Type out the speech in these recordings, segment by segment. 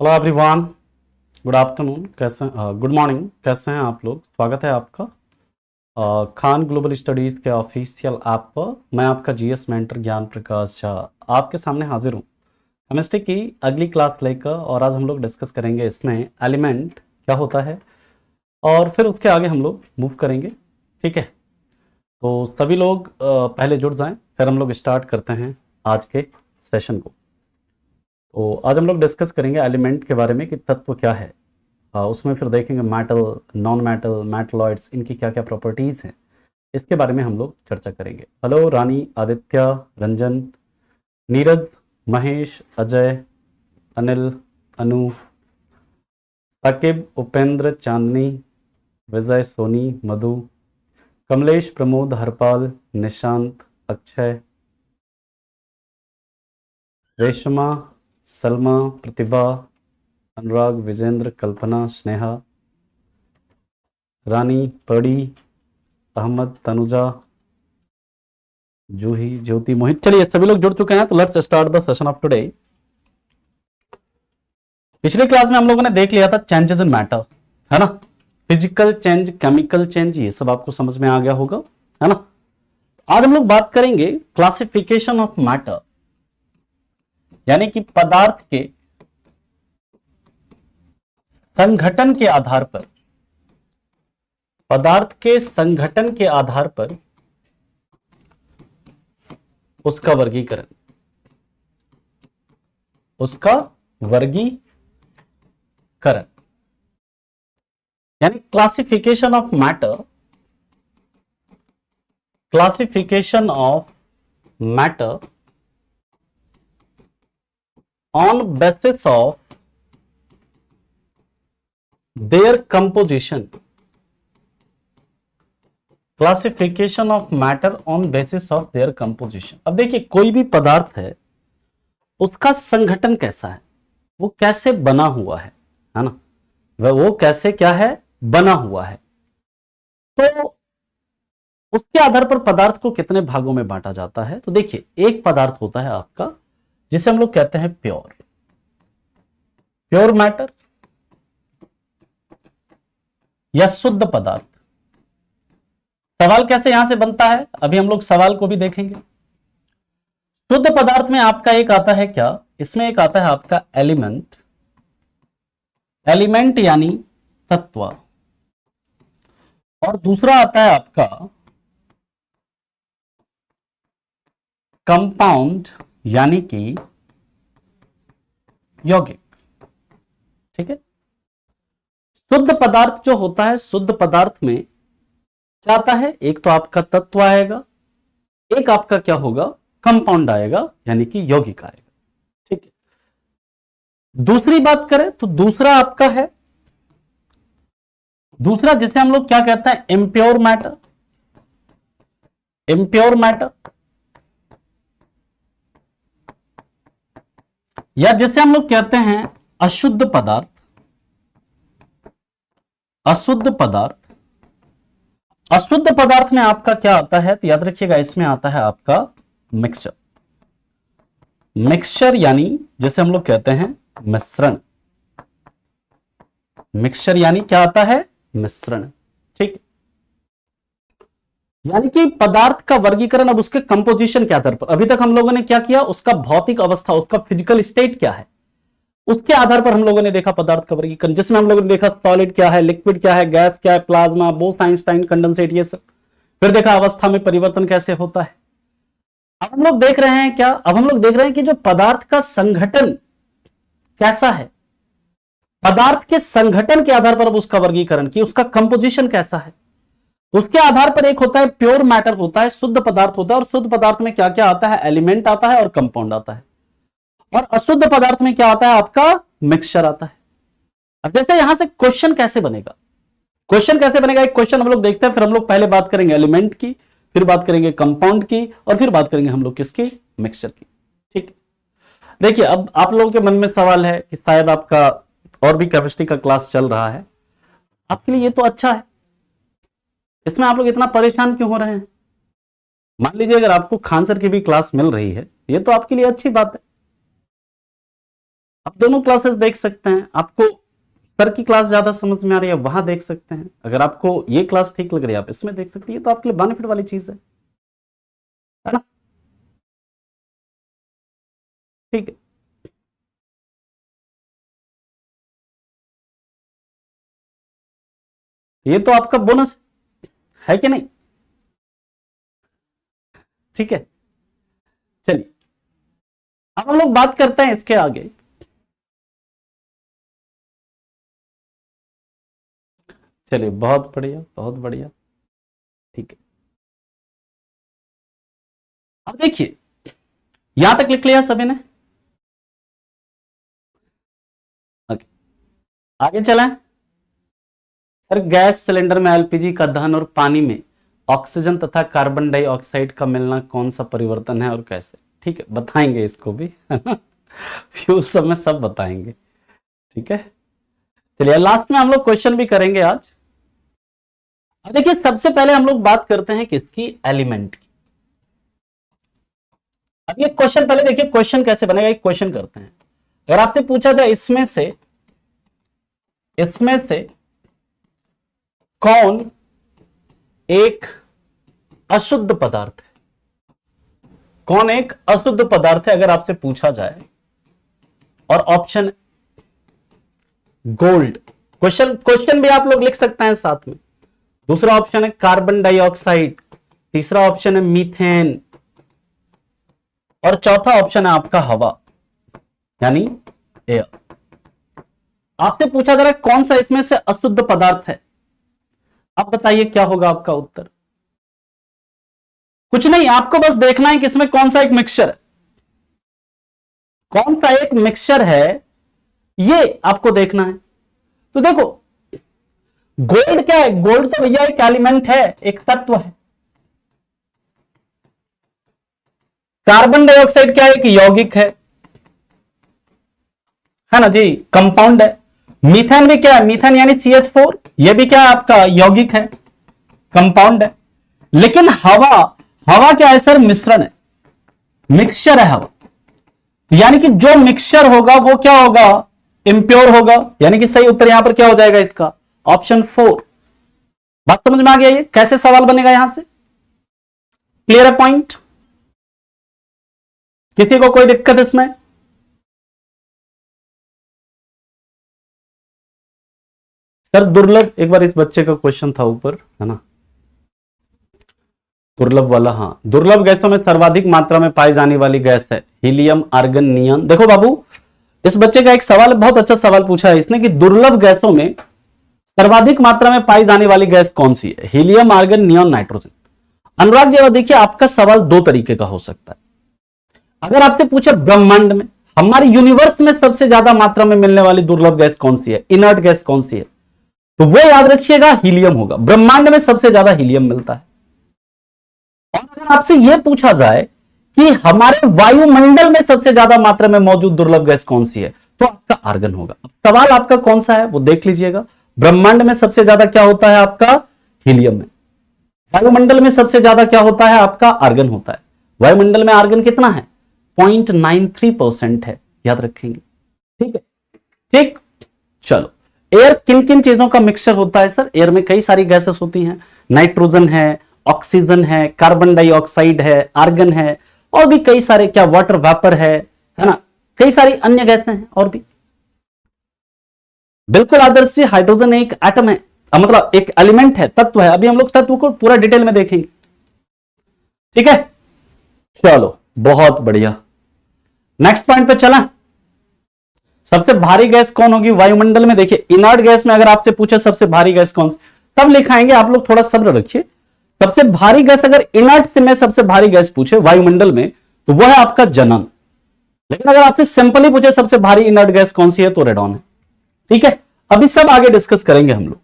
Hello everyone. Good afternoon, कैसे good morning, कैसे हैं आप लोग। स्वागत है आपका खान ग्लोबल स्टडीज़ के ऑफिशियल ऐप पर। मैं आपका जीएस मेंटर ज्ञान प्रकाश झा आपके सामने हाजिर हूँ केमिस्ट्री की अगली क्लास लेकर। और आज हम लोग डिस्कस करेंगे इसमें एलिमेंट क्या होता है और फिर उसके आगे हम लोग मूव करेंगे। ठीक है, तो सभी लोग पहले जुड़ जाएं, फिर हम लोग स्टार्ट करते हैं आज के सेशन को। तो आज हम लोग डिस्कस करेंगे एलिमेंट के बारे में कि तत्व क्या है। उसमें फिर देखेंगे मेटल, नॉन मेटल, मेटलॉइड्स, इनकी क्या क्या प्रॉपर्टीज़ हैं, इसके बारे में हम लोग चर्चा करेंगे। हेलो रानी, आदित्य, रंजन, नीरज, महेश, अजय, अनिल, अनु, साकिब, उपेंद्र, चांदनी, विजय, सोनी, मधु, कमलेश, प्रमोद, हरपाल, निशांत, अक्षय, रेशमा, सलमा, प्रतिभा, अनुराग, विजेंद्र, कल्पना, स्नेहा, रानी, पड़ी, अहमद, तनुजा, जूही, ज्योति, मोहित। चलिए सभी लोग जुड़ चुके हैं, तो let's start the session of today. पिछले क्लास में हम लोगों ने देख लिया था चेंजेस इन मैटर, है ना। फिजिकल चेंज, केमिकल चेंज, ये सब आपको समझ में आ गया होगा, है ना। आज हम लोग बात करेंगे क्लासिफिकेशन ऑफ मैटर, यानी कि पदार्थ के संगठन के आधार पर, पदार्थ के संगठन के आधार पर उसका वर्गीकरण, उसका वर्गीकरण, यानी classification of matter, classification of matter on basis of their composition, classification of matter on basis of their composition. अब देखिए, कोई भी पदार्थ है, उसका संगठन कैसा है, वो कैसे बना हुआ है ना, वो कैसे क्या है, बना हुआ है। तो उसके आधार पर पदार्थ को कितने भागों में बांटा जाता है। तो देखिए, एक पदार्थ होता है आपका जिसे हम लोग कहते हैं प्योर, प्योर मैटर या शुद्ध पदार्थ। सवाल कैसे यहां से बनता है, अभी हम लोग सवाल को भी देखेंगे। शुद्ध पदार्थ में आपका एक आता है क्या, इसमें एक आता है आपका एलिमेंट, एलिमेंट यानी तत्व, और दूसरा आता है आपका कंपाउंड यानी कि यौगिक। ठीक है, शुद्ध पदार्थ जो होता है, शुद्ध पदार्थ में क्या आता है, एक तो आपका तत्व आएगा, एक आपका क्या होगा, कंपाउंड आएगा, यानी कि यौगिक आएगा। ठीक है, दूसरी बात करें तो दूसरा आपका है, दूसरा जिसे हम लोग क्या कहते हैं, इम्प्योर मैटर, इम्प्योर मैटर, या जिसे हम लोग कहते हैं अशुद्ध पदार्थ, अशुद्ध पदार्थ। अशुद्ध पदार्थ में आपका क्या आता है, तो याद रखिएगा, इसमें आता है आपका मिक्सचर, मिक्सचर यानी जिसे हम लोग कहते हैं मिश्रण, मिक्सचर यानी क्या आता है, मिश्रण। ठीक, यानी कि पदार्थ का वर्गीकरण अब उसके कंपोजिशन के आधार पर, अभी तक हम लोगों ने क्या किया, उसका भौतिक अवस्था, उसका फिजिकल स्टेट क्या है, उसके आधार पर हम लोगों ने देखा पदार्थ का वर्गीकरण, जिसमें हम लोगों ने देखा सॉलिड क्या है, लिक्विड क्या है, गैस क्या है, प्लाज्मा, बोस-आइंस्टाइन कंडेंसेट, ये सब। फिर देखा अवस्था में परिवर्तन कैसे होता है। अब हम लोग देख रहे हैं क्या, अब हम लोग देख रहे हैं कि जो पदार्थ का संगठन कैसा है, पदार्थ के संगठन के आधार पर अब उसका वर्गीकरण की, उसका कंपोजिशन कैसा है, उसके आधार पर एक होता है प्योर मैटर होता है, शुद्ध पदार्थ होता है, और शुद्ध पदार्थ में क्या क्या आता है, एलिमेंट आता है और कंपाउंड आता है, और अशुद्ध पदार्थ में क्या आता है, आपका मिक्सचर आता है। अब जैसे यहां से क्वेश्चन कैसे बनेगा, क्वेश्चन कैसे बनेगा, एक क्वेश्चन हम लोग देखते हैं, फिर हम लोग पहले बात करेंगे एलिमेंट की, फिर बात करेंगे कंपाउंड की, और फिर बात करेंगे हम लोग किसकी, मिक्सचर की। ठीक, देखिए अब आप लोगों के मन में सवाल है कि शायद आपका और भी केमिस्ट्री का क्लास चल रहा है, आपके लिए ये तो अच्छा है, इसमें आप लोग इतना परेशान क्यों हो रहे हैं। मान लीजिए अगर आपको खान सर की भी क्लास मिल रही है, ये तो आपके लिए अच्छी बात है। आप दोनों क्लासेस देख सकते हैं। आपको सर की क्लास ज्यादा समझ में आ रही है वहां देख सकते हैं, अगर आपको ये क्लास ठीक लग रही है आप इसमें देख सकते हैं। ये तो आपके लिए बेनिफिट वाली चीज है ना? ठीक है। ये तो आपका बोनस है कि नहीं? ठीक है, चलिए अब हम लोग बात करते हैं इसके आगे। चलिए बहुत बढ़िया, बहुत बढ़िया। ठीक है, अब देखिए यहां तक लिख लिया सभी ने? ओके, आगे चलें। सर गैस सिलेंडर में एलपीजी का दहन और पानी में ऑक्सीजन तथा कार्बन डाइऑक्साइड का मिलना कौन सा परिवर्तन है और कैसे? ठीक है, बताएंगे इसको भी, है ना? फ्यूल सब में सब बताएंगे। ठीक है, चलिए लास्ट में हम लोग क्वेश्चन भी करेंगे आज। अब देखिए सबसे पहले हम लोग बात करते हैं किसकी? एलिमेंट की। अब ये क्वेश्चन पहले देखिए क्वेश्चन कैसे बनेगा, एक क्वेश्चन करते हैं। अगर आपसे पूछा जाए इसमें से कौन एक अशुद्ध पदार्थ है, कौन एक अशुद्ध पदार्थ है, अगर आपसे पूछा जाए, और ऑप्शन गोल्ड, क्वेश्चन भी आप लोग लिख सकते हैं साथ में। दूसरा ऑप्शन है कार्बन डाइऑक्साइड, तीसरा ऑप्शन है मीथेन, और चौथा ऑप्शन है आपका हवा यानी एयर। आपसे पूछा जा रहा है कौन सा इसमें से अशुद्ध पदार्थ है, आप बताइए क्या होगा आपका उत्तर? कुछ नहीं, आपको बस देखना है कि इसमें कौन सा एक मिक्सचर है, कौन सा एक मिक्सचर है ये आपको देखना है। तो देखो गोल्ड क्या है? गोल्ड तो भैया एक एलिमेंट है, एक तत्व है। कार्बन डाइऑक्साइड क्या है? एक यौगिक है ना जी, कंपाउंड है। मीथेन भी क्या है? मीथेन यानी CH4, यह भी क्या है? आपका यौगिक है, कंपाउंड है। लेकिन हवा, हवा क्या है सर? मिश्रण है, मिक्सचर है हवा। यानी कि जो मिक्सचर होगा वो क्या होगा? इंप्योर होगा। यानी कि सही उत्तर यहां पर क्या हो जाएगा इसका? ऑप्शन 4। बात समझ में आ गया? ये कैसे सवाल बनेगा यहां से? क्लियर है पॉइंट? किसी को कोई दिक्कत इसमें? सर दुर्लभ, एक बार इस बच्चे का क्वेश्चन था ऊपर, है ना, दुर्लभ वाला। हाँ, दुर्लभ गैसों में सर्वाधिक मात्रा में पाई जाने वाली गैस है हीलियम, आर्गन, नियॉन। देखो बाबू, इस बच्चे का एक सवाल, बहुत अच्छा सवाल पूछा है इसने कि दुर्लभ गैसों में सर्वाधिक मात्रा में पाई जाने वाली गैस कौन सी है? Helium, argon, neon, nitrogen. Anurag ji देखिए आपका सवाल दो तरीके का हो सकता है। अगर आपसे पूछे ब्रह्मांड में, हमारे यूनिवर्स में सबसे ज्यादा मात्रा में मिलने वाली दुर्लभ गैस कौन सी है, इनर्ट गैस कौन सी है, तो वो याद रखिएगा हीलियम होगा। ब्रह्मांड में सबसे ज्यादा हीलियम मिलता है। और अगर आपसे यह पूछा जाए कि हमारे वायुमंडल में सबसे ज्यादा मात्रा में मौजूद दुर्लभ गैस कौन सी है, तो आपका आर्गन होगा। सवाल आपका कौन सा है वो देख लीजिएगा। ब्रह्मांड में सबसे ज्यादा क्या होता है आपका? हीलियम में। वायुमंडल में सबसे ज्यादा क्या होता है आपका? आर्गन होता है। वायुमंडल में आर्गन कितना है? 0.93% है, याद रखेंगे। ठीक है, ठीक। चलो, एयर किन किन चीजों का मिक्सचर होता है सर? एयर में कई सारी गैसेस होती हैं, नाइट्रोजन है, ऑक्सीजन है, कार्बन डाइऑक्साइड है, आर्गन है, और भी कई सारे, क्या वाटर वेपर है ना, कई सारी अन्य गैसें हैं और भी। बिल्कुल आदर्श जी, हाइड्रोजन एक एटम है, मतलब एक एलिमेंट है, तत्व है। अभी हम लोग तत्व को पूरा डिटेल में देखेंगे। ठीक है, चलो बहुत बढ़िया। नेक्स्ट पॉइंट पे चला। सबसे भारी गैस कौन होगी वायुमंडल में? देखिए इनर्ट गैस में अगर आपसे पूछे सबसे भारी गैस कौन सी, सब लिखाएंगे, आप लोग थोड़ा सब्र रखिए। सबसे भारी गैस अगर इनर्ट से में सबसे भारी गैस पूछे वायुमंडल में, तो वह है आपका जनन। लेकिन अगर आपसे सिंपली पूछे सबसे भारी इनर्ट गैस कौन सी है, तो रेडॉन है। ठीक है, अभी सब आगे डिस्कस करेंगे हम लोग।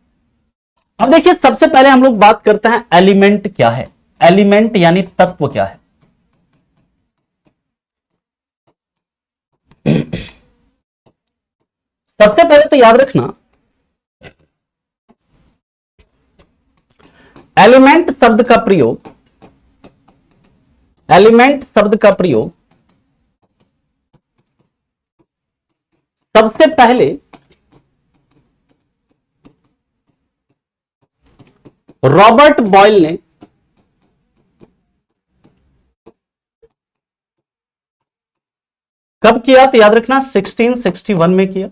अब देखिए सबसे पहले हम लोग बात करते हैं एलिमेंट क्या है। एलिमेंट यानी तत्व क्या है। सबसे पहले तो याद रखना, एलिमेंट शब्द का प्रयोग, एलिमेंट शब्द का प्रयोग सबसे पहले रॉबर्ट बॉयल ने कब किया? तो याद रखना 1661 में किया।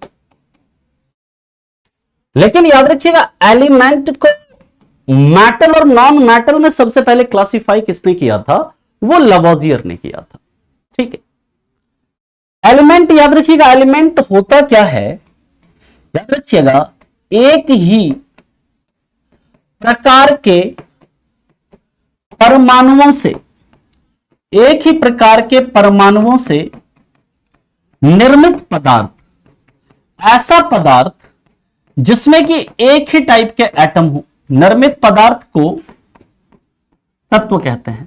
लेकिन याद रखिएगा एलिमेंट को मेटल और नॉन मेटल में सबसे पहले क्लासिफाई किसने किया था? वो लवोजियर ने किया था। ठीक है। एलिमेंट याद रखिएगा, एलिमेंट होता क्या है? याद रखिएगा एक ही प्रकार के परमाणुओं से, एक ही प्रकार के परमाणुओं से निर्मित पदार्थ, ऐसा पदार्थ जिसमें कि एक ही टाइप के एटम हो, निर्मित पदार्थ को तत्व कहते हैं।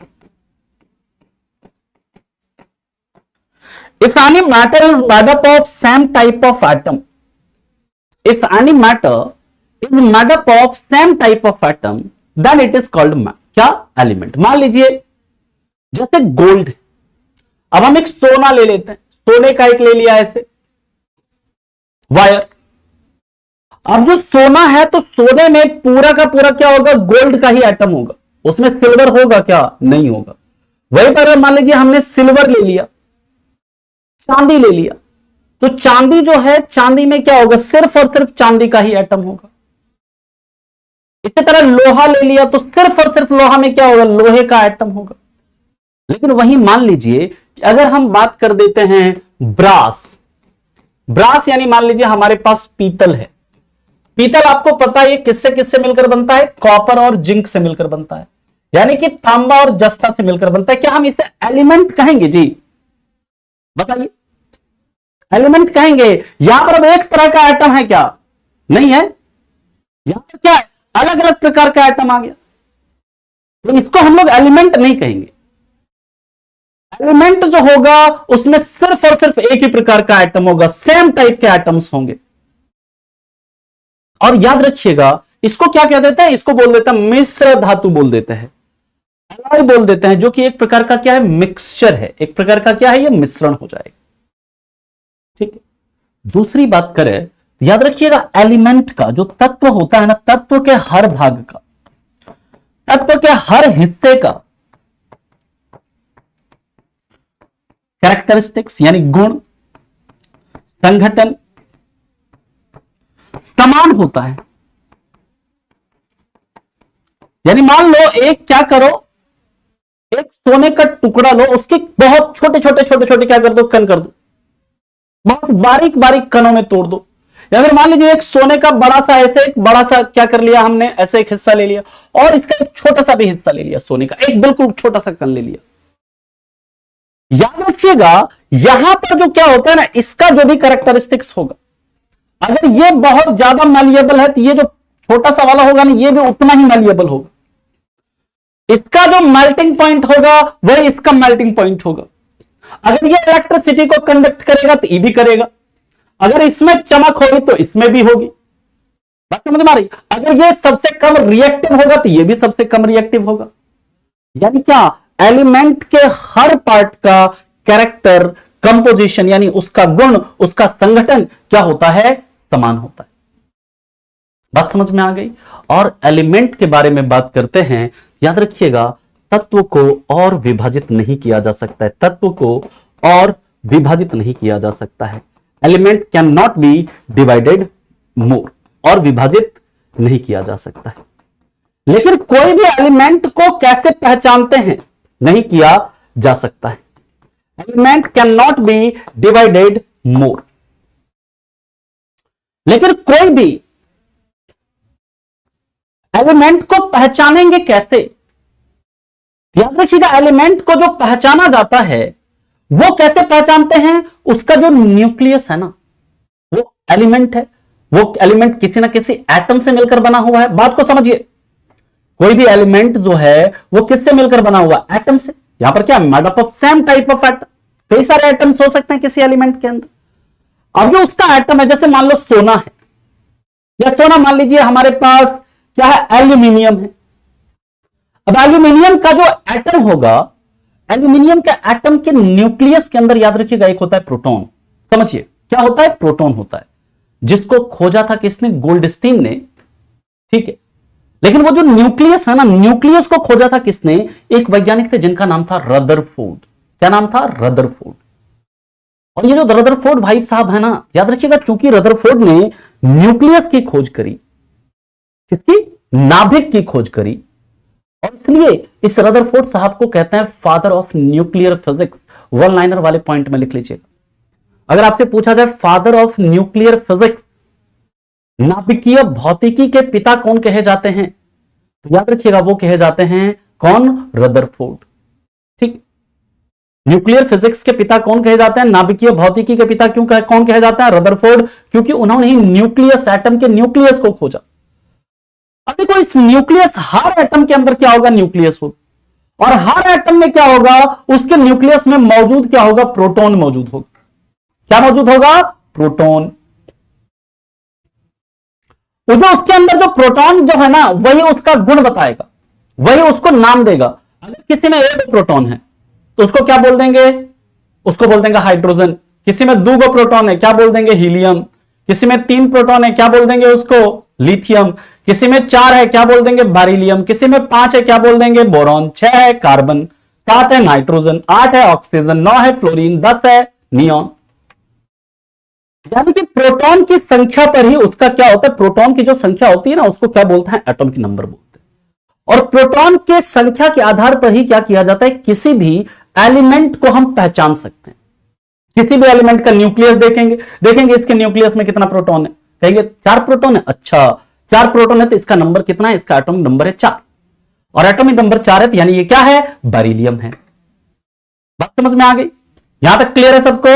If any matter is made up of same type of atom, if any matter is made up of same type of atom, then it is called क्या? एलिमेंट। मान लीजिए जैसे गोल्ड, अब हम एक सोना ले लेते हैं, सोने का एक ले लिया ऐसे वायर। अब जो सोना है तो सोने में पूरा का पूरा क्या होगा? गोल्ड का ही एटम होगा, उसमें सिल्वर होगा क्या? नहीं होगा। वही पर मान लीजिए हमने सिल्वर ले लिया, चांदी ले लिया, तो चांदी जो है, चांदी में क्या होगा? सिर्फ और सिर्फ चांदी का ही एटम होगा। इसी तरह लोहा ले लिया तो सिर्फ और सिर्फ लोहा में क्या होगा? लोहे का एटम होगा। लेकिन वही मान लीजिए अगर हम बात कर देते हैं ब्रास, ब्रास यानी मान लीजिए हमारे पास पीतल है। पीतल आपको पता है ये किससे किससे मिलकर बनता है? कॉपर और जिंक से मिलकर बनता है, यानी कि तांबा और जस्ता से मिलकर बनता है। क्या हम इसे एलिमेंट कहेंगे? जी बताइए, एलिमेंट कहेंगे? यहां पर अब एक तरह का एटम है क्या? नहीं है। यहां पर क्या है? अलग अलग प्रकार का एटम आ गया, तो इसको हम लोग एलिमेंट नहीं कहेंगे। एलिमेंट जो होगा उसमें सिर्फ और सिर्फ एक ही प्रकार का एटम होगा, सेम टाइप के एटम्स होंगे। और याद रखिएगा इसको क्या कह देते हैं? इसको बोल देते हैं मिश्र धातु बोल देते हैं, अलॉय बोल देते हैं, जो कि एक प्रकार का क्या है? मिक्सचर है, एक प्रकार का क्या है? ये मिश्रण हो जाएगा। ठीक है। दूसरी बात करें, याद रखिएगा एलिमेंट का जो तत्व होता है ना, तत्व के हर भाग का, तत्व के हर हिस्से का कैरेक्टरिस्टिक्स यानी गुण, संघटन समान होता है। यानी मान लो एक क्या करो, एक सोने का टुकड़ा लो, उसके बहुत छोटे छोटे छोटे छोटे क्या कर दो? कण कर दो, बहुत बारीक बारीक कणों में तोड़ दो। या फिर मान लीजिए एक सोने का बड़ा सा, ऐसे एक बड़ा सा क्या कर लिया हमने? ऐसे एक हिस्सा ले लिया, और इसका एक छोटा सा भी हिस्सा ले लिया, सोने का एक बिल्कुल छोटा सा कण ले लिया। याद रखिएगा यहां पर जो क्या होता है ना, इसका जो भी कैरेक्टरिस्टिक्स होगा, अगर ये बहुत ज्यादा मैलिएबल है तो ये जो छोटा सा वाला होगा ना, ये भी उतना ही मैलिएबल होगा। इसका जो मेल्टिंग पॉइंट होगा वही इसका मेल्टिंग पॉइंट होगा। अगर ये इलेक्ट्रिसिटी को कंडक्ट करेगा तो ये भी करेगा, अगर इसमें चमक होगी तो इसमें भी होगी। बात समझ में आ रही? अगर ये सबसे कम रिएक्टिव होगा तो ये भी सबसे कम रिएक्टिव होगा। यानी क्या? एलिमेंट के हर पार्ट का कैरेक्टर, कंपोजिशन यानी उसका गुण, उसका संगठन क्या होता है? समान होता है। बात समझ में आ गई? और एलिमेंट के बारे में बात करते हैं, याद रखिएगा तत्व को और विभाजित नहीं किया जा सकता है, तत्व को और विभाजित नहीं किया जा सकता है। Element can not be divided more, और विभाजित नहीं किया जा सकता है। लेकिन कोई भी एलिमेंट को कैसे पहचानते हैं? नहीं किया जा सकता है। Element can not be divided more. लेकिन कोई भी एलिमेंट को पहचानेंगे कैसे? याद रखिएगा एलिमेंट को जो पहचाना जाता है वो कैसे पहचानते हैं? उसका जो न्यूक्लियस है ना, वो एलिमेंट है, वो एलिमेंट किसी ना किसी एटम से मिलकर बना हुआ है। बात को समझिए, कोई भी एलिमेंट जो है वो किससे मिलकर बना हुआ? एटम से। यहां पर क्या? Made up of same type of atom. कई सारे एटम्स हो सकते हैं किसी एलिमेंट के अंदर। अब जो उसका एटम है, जैसे मान लो सोना है, या सोना मान लीजिए हमारे पास क्या है? एल्यूमिनियम है। अब एल्यूमिनियम का जो एटम होगा, एल्यूमिनियम के एटम के न्यूक्लियस के अंदर याद रखिएगा एक होता है प्रोटॉन। समझिए क्या होता है? प्रोटॉन होता है, जिसको खोजा था किसने? गोल्डस्टीन ने, ठीक है। लेकिन वो जो न्यूक्लियस है ना, न्यूक्लियस को खोजा था किसने? एक वैज्ञानिक थे जिनका नाम था रदरफोर्ड। क्या नाम था? रदरफोर्ड। और ये जो रदरफोर्ड भाई साहब है ना, याद रखिएगा, चूंकि रदरफोर्ड ने न्यूक्लियस की खोज करी, किसकी? नाभिक की खोज करी, और इसलिए इस रदरफोर्ड साहब को कहते हैं father of nuclear physics. One liner वाले पॉइंट में लिख लीजिएगा। अगर आपसे पूछा जाए फादर ऑफ न्यूक्लियर फिजिक्स, नाभिकीय भौतिकी के पिता कौन कहे जाते हैं, तो याद रखिएगा वो कहे जाते हैं कौन? रदरफोर्ड। ठीक। न्यूक्लियर फिजिक्स के पिता कौन कहे जाते हैं? नाभिकीय भौतिकी के पिता कौन कहे जाते हैं? रदरफोर्ड, क्योंकि उन्होंने ही न्यूक्लियस, एटम के न्यूक्लियस को खोजा। अब देखो, इस न्यूक्लियस, हर एटम के अंदर क्या होगा? न्यूक्लियस होगा, और हर एटम में क्या होगा? उसके न्यूक्लियस में मौजूद क्या होगा? प्रोटॉन मौजूद होगा। क्या मौजूद होगा? प्रोटॉन। वो जो उसके अंदर जो प्रोटॉन जो है ना, वही उसका गुण बताएगा, वही उसको नाम देगा। अगर किसी में एक प्रोटॉन है तो उसको क्या बोल देंगे? उसको बोल देंगे हाइड्रोजन। किसी में 2 प्रोटॉन है, क्या बोल देंगे? हीलियम। किसी में 3 प्रोटॉन है, क्या बोल देंगे उसको? लिथियम। किसी में 4 है, क्या बोल देंगे? बेरिलियम। किसी में 5 है, क्या बोल देंगे? बोरॉन। 6 है कार्बन, 7 है नाइट्रोजन, 8 है ऑक्सीजन, 9 है फ्लोरीन, 10 है नियॉन। यानी कि प्रोटॉन की संख्या पर ही उसका क्या होता है? प्रोटॉन की जो संख्या होती है ना, उसको क्या बोलते हैं? एटॉमिक नंबर बोलते हैं। और प्रोटॉन के संख्या के आधार पर ही क्या किया जाता है? किसी भी एलिमेंट को हम पहचान सकते हैं। किसी भी एलिमेंट का न्यूक्लियस देखेंगे इसके न्यूक्लियस में कितना प्रोटॉन है, कहेंगे 4 प्रोटॉन है। अच्छा, 4 प्रोटॉन है तो इसका नंबर कितना है? इसका एटॉमिक नंबर है 4, और एटॉमिक नंबर 4 है तो यानी ये क्या है? बेरिलियम है। बात समझ में आ गई? यहां तक क्लियर है सबको?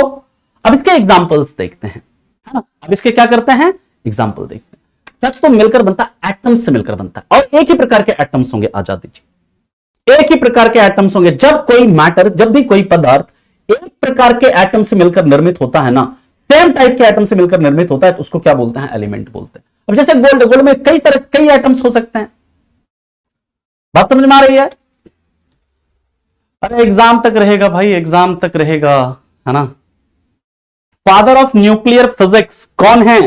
अब इसके एग्जांपल्स देखते हैं, है ना। अब इसके क्या करते हैं? एग्जांपल देखते हैं। तत्व तो मिलकर बनता है, एटम्स से मिलकर बनता है, और एक ही प्रकार के एटम्स होंगे। आजाद दीजिए, एक ही प्रकार के एटम्स होंगे। जब कोई मैटर, जब भी कोई पदार्थ एक प्रकार के एटम से मिलकर निर्मित होता है ना, सेम टाइप के एटम से मिलकर निर्मित होता है, तो उसको क्या बोलते हैं? एलिमेंट बोलते हैं। अब जैसे गोल्ड में कई एटम्स हो सकते हैं। बात समझ में आ रही है? अरे एग्जाम तक रहेगा भाई, एग्जाम तक रहेगा, है ना। फादर ऑफ न्यूक्लियर फिजिक्स कौन है?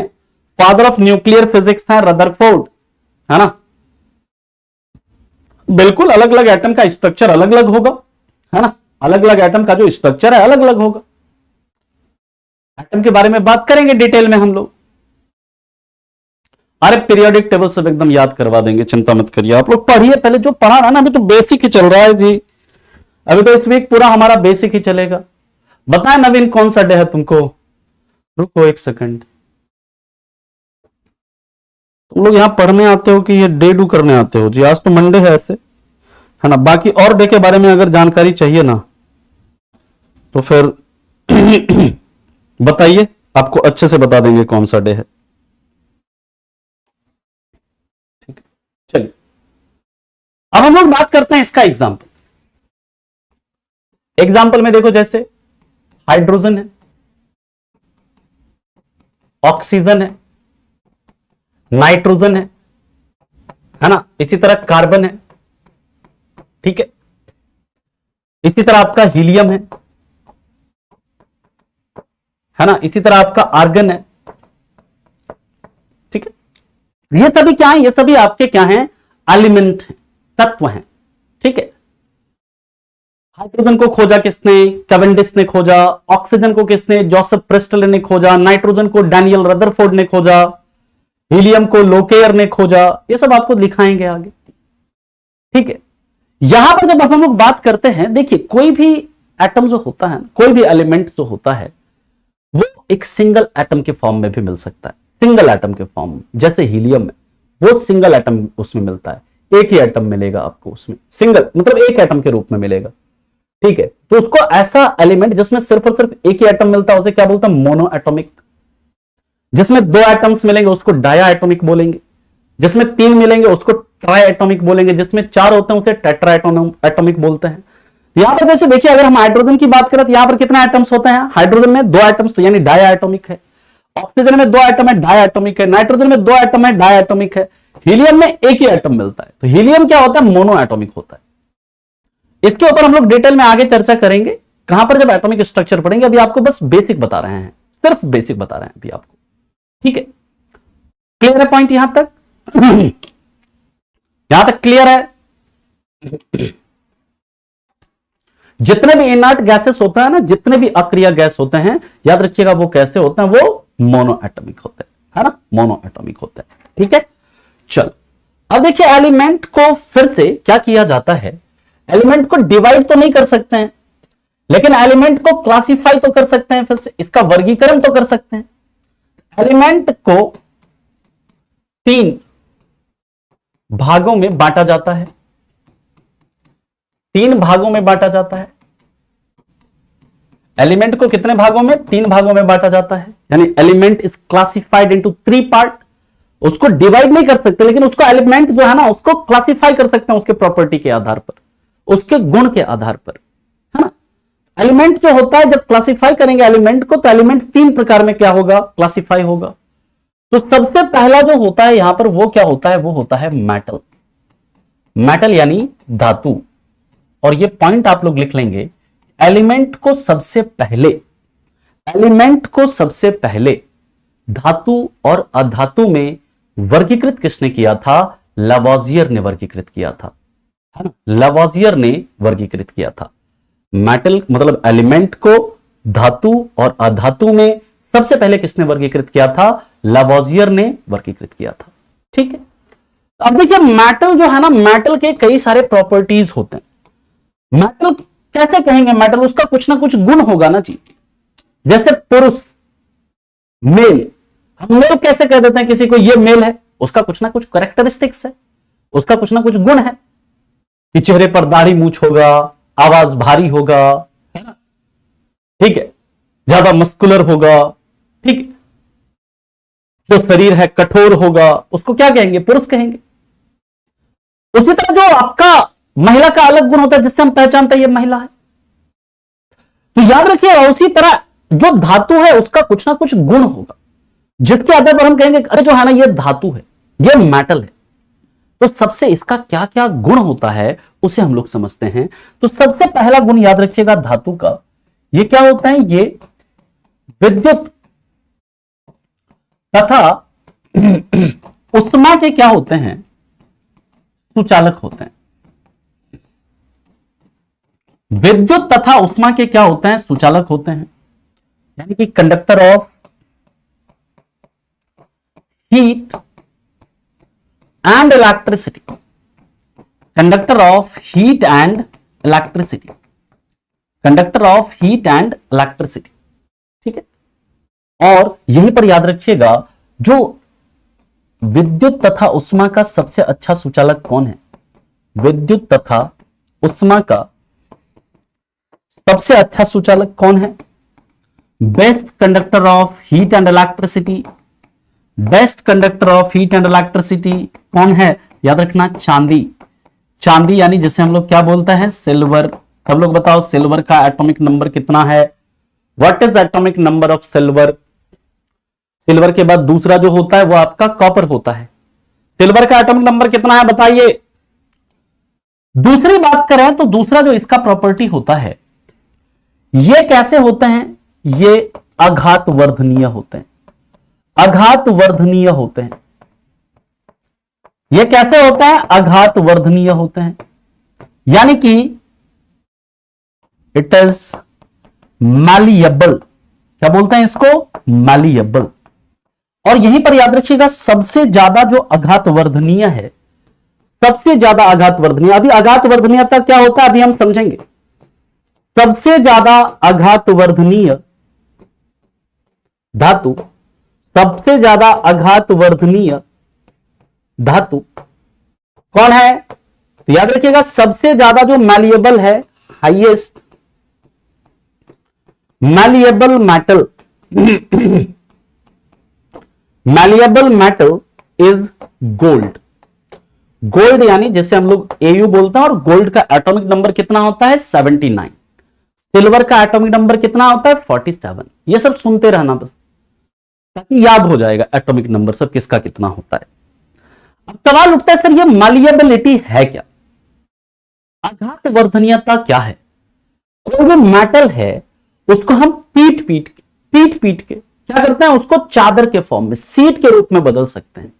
फादर ऑफ न्यूक्लियर फिजिक्स है रदरफोर्ड, है ना। बिल्कुल अलग अलग एटम का स्ट्रक्चर अलग अलग होगा, है ना। अलग अलग एटम का जो स्ट्रक्चर है अलग अलग होगा। एटम के बारे में बात करेंगे डिटेल में हम लोग। अरे पीरियोडिक टेबल सब एकदम याद करवा देंगे, चिंता मत करिए। आप लोग पढ़िए, पहले जो पढ़ा रहा ना, अभी तो बेसिक ही चल रहा है जी। अभी तो इस वीक पूरा हमारा बेसिक ही चलेगा। बताए नवीन कौन सा डे है तुमको? रुको एक सेकंड, तुम लोग यहां पढ़ने आते हो कि ये डे डू करने आते हो जी? आज तो मंडे है ऐसे, है ना। बाकी और डे के बारे में अगर जानकारी चाहिए ना तो फिर बताइए, आपको अच्छे से बता देंगे कौन सा डे है। ठीक है, चलिए अब हम लोग बात करते हैं इसका एग्जाम्पल। एग्जाम्पल में देखो, जैसे हाइड्रोजन है, ऑक्सीजन है, नाइट्रोजन है ना। इसी तरह कार्बन है, ठीक है। इसी तरह आपका हीलियम है ना। इसी तरह आपका आर्गन है, ठीक है। ये सभी क्या है? ये सभी आपके क्या हैं? एलिमेंट हैं, तत्व हैं, ठीक है। हाइड्रोजन को खोजा किसने? कैवेंडिश ने खोजा। ऑक्सीजन को किसने? जोसेफ प्रेस्टल ने खोजा। नाइट्रोजन को डैनियल रदरफोर्ड ने खोजा। हीलियम को लोकेयर ने खोजा। ये सब आपको दिखाएंगे आगे, ठीक है। यहां पर जब हम लोग बात करते हैं, देखिए कोई भी एटम जो होता है, कोई भी एलिमेंट जो होता है, वो एक सिंगल एटम के फॉर्म में भी मिल सकता है। सिंगल एटम के फॉर्म में, जैसे हीलियम में वो सिंगल एटम उसमें मिलता है, एक ही एटम मिलेगा आपको उसमें, सिंगल मतलब एक एटम के रूप में मिलेगा, ठीक है। तो उसको ऐसा एलिमेंट जिसमें सिर्फ और सिर्फ एक ही एटम मिलता है, उसे क्या बोलते हैं? Mono atomic. जिसमें 2 एटम्स मिलेंगे उसको डाया एटॉमिक बोलेंगे। जिसमें 3 मिलेंगे उसको ट्राई एटॉमिक बोलेंगे। जिसमें 4 होते हैं उसे टेट्रा एटॉमिक बोलते हैं। यहां पर जैसे देखिए, अगर हम हाइड्रोजन की बात करें तो यहां पर कितना एटम्स होते हैं? हाइड्रोजन में 2 एटम्स, तो यानी डाया एटॉमिक है। ऑक्सीजन में 2 एटम है, डाया एटॉमिक है। नाइट्रोजन में 2 एटम है, डाया एटॉमिक है। हीलियम में एक ही एटम मिलता है, तो हीलियम क्या होता है? मोनो एटॉमिक होता है। इसके ऊपर हम लोग डिटेल में आगे चर्चा करेंगे, कहां पर जब एटॉमिक स्ट्रक्चर पढ़ेंगे। अभी आपको बस बेसिक बता रहे हैं, सिर्फ बेसिक बता रहे हैं अभी आपको, ठीक है। क्लियर है पॉइंट यहां तक? यहां तक क्लियर है? जितने भी इनर्ट गैसेस होते हैं ना, जितने भी अक्रिय गैस होते हैं, याद रखिएगा वो कैसे होते हैं, वो मोनो एटॉमिक होते हैं, है ना, मोनो एटॉमिक होते हैं, ठीक है। चलो अब देखिए एलिमेंट को फिर से क्या किया जाता है, एलिमेंट को डिवाइड तो नहीं कर सकते हैं, लेकिन एलिमेंट को क्लासिफाई तो कर सकते हैं, फिर से इसका वर्गीकरण तो कर सकते हैं। एलिमेंट को 3 भागों में बांटा जाता है, 3 भागों में बांटा जाता है। एलिमेंट को कितने भागों में? 3 भागों में बांटा जाता है, यानी element is classified into 3 part. उसको डिवाइड नहीं कर सकते, लेकिन उसको एलिमेंट जो है ना, उसको क्लासिफाई कर सकते हैं उसके प्रॉपर्टी के आधार पर, उसके गुण के आधार पर, है ना। एलिमेंट जो होता है, जब क्लासिफाई करेंगे एलिमेंट को, तो एलिमेंट 3 प्रकार में क्या होगा, क्लासिफाई होगा। तो सबसे पहला जो होता है यहां पर, वो क्या होता है, वो होता है मेटल। मेटल यानी धातु। और ये पॉइंट आप लोग लिख लेंगे, एलिमेंट को सबसे पहले धातु और अधातु में वर्गीकृत किसने किया था? लवोजियर ने वर्गीकृत किया था, है ना, लवोजियर ने वर्गीकृत किया था। मेटल मतलब एलिमेंट को धातु और अधातु में सबसे पहले किसने वर्गीकृत किया था? लवोजियर ने वर्गीकृत किया था, ठीक है। अब देखिए मेटल जो है ना, मेटल के कई सारे प्रॉपर्टीज होते हैं। मेटल कैसे कहेंगे मेटल? उसका कुछ ना कुछ गुण होगा ना जी। जैसे पुरुष, मेल, हम मेल कैसे कह देते हैं किसी को, ये मेल है, उसका कुछ ना कुछ कैरेक्टरिस्टिक्स है, उसका कुछ ना कुछ गुण है कि चेहरे पर दाढ़ी मूछ होगा, आवाज भारी होगा, है ना, ठीक है, ज्यादा मस्कुलर होगा, ठीक है, जो शरीर है कठोर होगा, उसको क्या कहेंगे? पुरुष कहेंगे। उसी तरह जो आपका महिला का अलग गुण होता है जिससे हम पहचानते हैं ये महिला है। तो याद रखिएगा, उसी तरह जो धातु है उसका कुछ ना कुछ गुण होगा जिसके आधार पर हम कहेंगे अरे जो है ना ये धातु है, ये मेटल है। तो सबसे इसका क्या क्या गुण होता है उसे हम लोग समझते हैं। तो सबसे पहला गुण याद रखिएगा धातु का, ये क्या होता है? ये विद्युत तथा उष्मा के क्या होते हैं? सुचालक होते हैं। विद्युत तथा उष्मा के क्या होते हैं? सुचालक होते हैं, यानी कि conductor of heat and electricity, conductor of heat and electricity, conductor of heat and electricity, ठीक है। और यहीं पर याद रखिएगा, जो विद्युत तथा उष्मा का सबसे अच्छा सुचालक कौन है? विद्युत तथा उष्मा का सबसे अच्छा सुचालक कौन है? Best conductor of heat and electricity, best conductor of heat and electricity कौन है? याद रखना, चांदी। चांदी यानी जिसे हम लोग क्या बोलते हैं? सिल्वर। सब लोग बताओ सिल्वर का एटॉमिक नंबर कितना है? What is the atomic number of silver? Silver के बाद दूसरा जो होता है वो आपका कॉपर होता है। सिल्वर का एटॉमिक नंबर कितना है बताइए? दूसरी बात करें तो दूसरा जो इसका प्रॉपर्टी होता है, ये कैसे होते हैं? ये आघात वर्धनीय होते हैं, आघात वर्धनीय होते हैं। ये कैसे होते हैं? आघात वर्धनीय होते हैं, यानी कि इट इज मैलिएबल। क्या बोलते हैं इसको? मैलिएबल। और यहीं पर याद रखिएगा, सबसे ज्यादा जो आघात वर्धनीय है, सबसे ज्यादा आघात वर्धनीय, अभी आघात वर्धनीयता क्या होता है अभी हम समझेंगे। सबसे ज्यादा आघात वर्धनीय धातु, सबसे ज्यादा आघात वर्धनीय धातु कौन है? तो याद रखिएगा, सबसे ज्यादा जो मैलिएबल है, highest malleable metal, malleable metal is gold. Gold यानी जैसे हम लोग एयू बोलते हैं, और गोल्ड का एटॉमिक नंबर कितना होता है? 79। सिल्वर का एटॉमिक नंबर कितना होता है? 47। ये सब सुनते रहना बस, ताकि याद हो जाएगा एटॉमिक नंबर सब किसका कितना होता है। अब सवाल उठता है, सर ये मैलिएबिलिटी है क्या? आघात वर्धनीयता क्या है? कोई भी मेटल है उसको हम पीट पीट के क्या करते हैं, उसको चादर के फॉर्म में, सीट के रूप में बदल सकते हैं।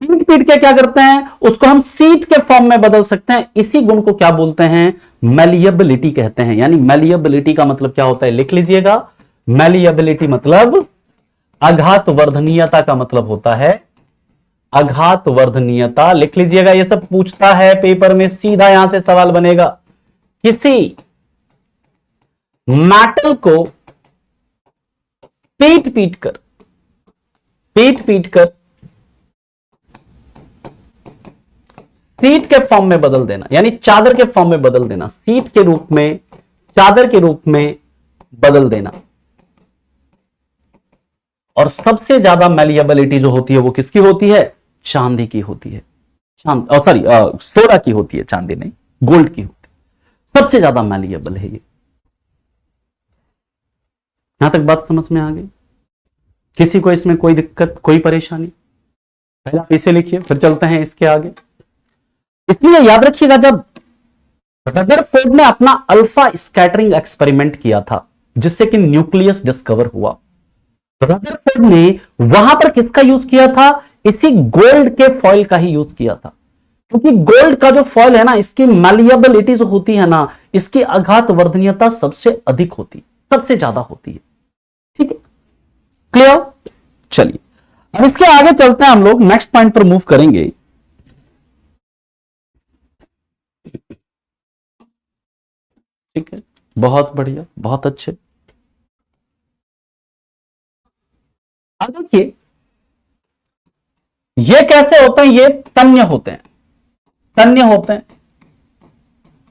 पीट पीट के क्या करते हैं, उसको हम सीट के फॉर्म में बदल सकते हैं। इसी गुण को क्या बोलते हैं, मैलिएबिलिटी कहते हैं। यानी मैलिएबिलिटी का मतलब क्या होता है, लिख लीजिएगा। मैलिएबिलिटी मतलब आघात वर्धनीयता का मतलब होता है आघात वर्धनीयता। लिख लीजिएगा, ये सब पूछता है पेपर में, सीधा यहां से सवाल बनेगा। किसी मेटल को पीट पीट कर सीट के फॉर्म में बदल देना, यानी चादर के फॉर्म में बदल देना, सीट के रूप में, चादर के रूप में बदल देना। और सबसे ज्यादा मैलिएबिलिटी जो होती है वो किसकी होती है, चांदी की होती है। सोना की होती है, चांदी नहीं, गोल्ड की होती है। सबसे ज्यादा मैलिएबल है ये। यहां तक बात समझ में आ गई? किसी को इसमें कोई दिक्कत, कोई परेशानी? पहला इसे लिखिए, फिर चलते हैं इसके आगे। इसलिए याद रखिएगा, जब रदरफोर्ड ने अपना अल्फा स्कैटरिंग एक्सपेरिमेंट किया था, जिससे कि न्यूक्लियस डिस्कवर हुआ, रदरफोर्ड ने वहां पर किसका यूज किया था, इसी गोल्ड के फॉइल का ही यूज किया था। क्योंकि गोल्ड का जो फॉइल है ना, इसकी मैलिएबिलिटी जो होती है ना, इसकी आघात वर्धनीयता सबसे अधिक होती है, सबसे ज्यादा होती है। ठीक है, क्लियर? चलिए अब इसके आगे चलते हैं, हम लोग नेक्स्ट पॉइंट पर मूव करेंगे। ठीक है, बहुत बढ़िया, बहुत अच्छे। अब देखिए ये कैसे होते हैं, ये तन्य होते हैं, तन्य होते हैं।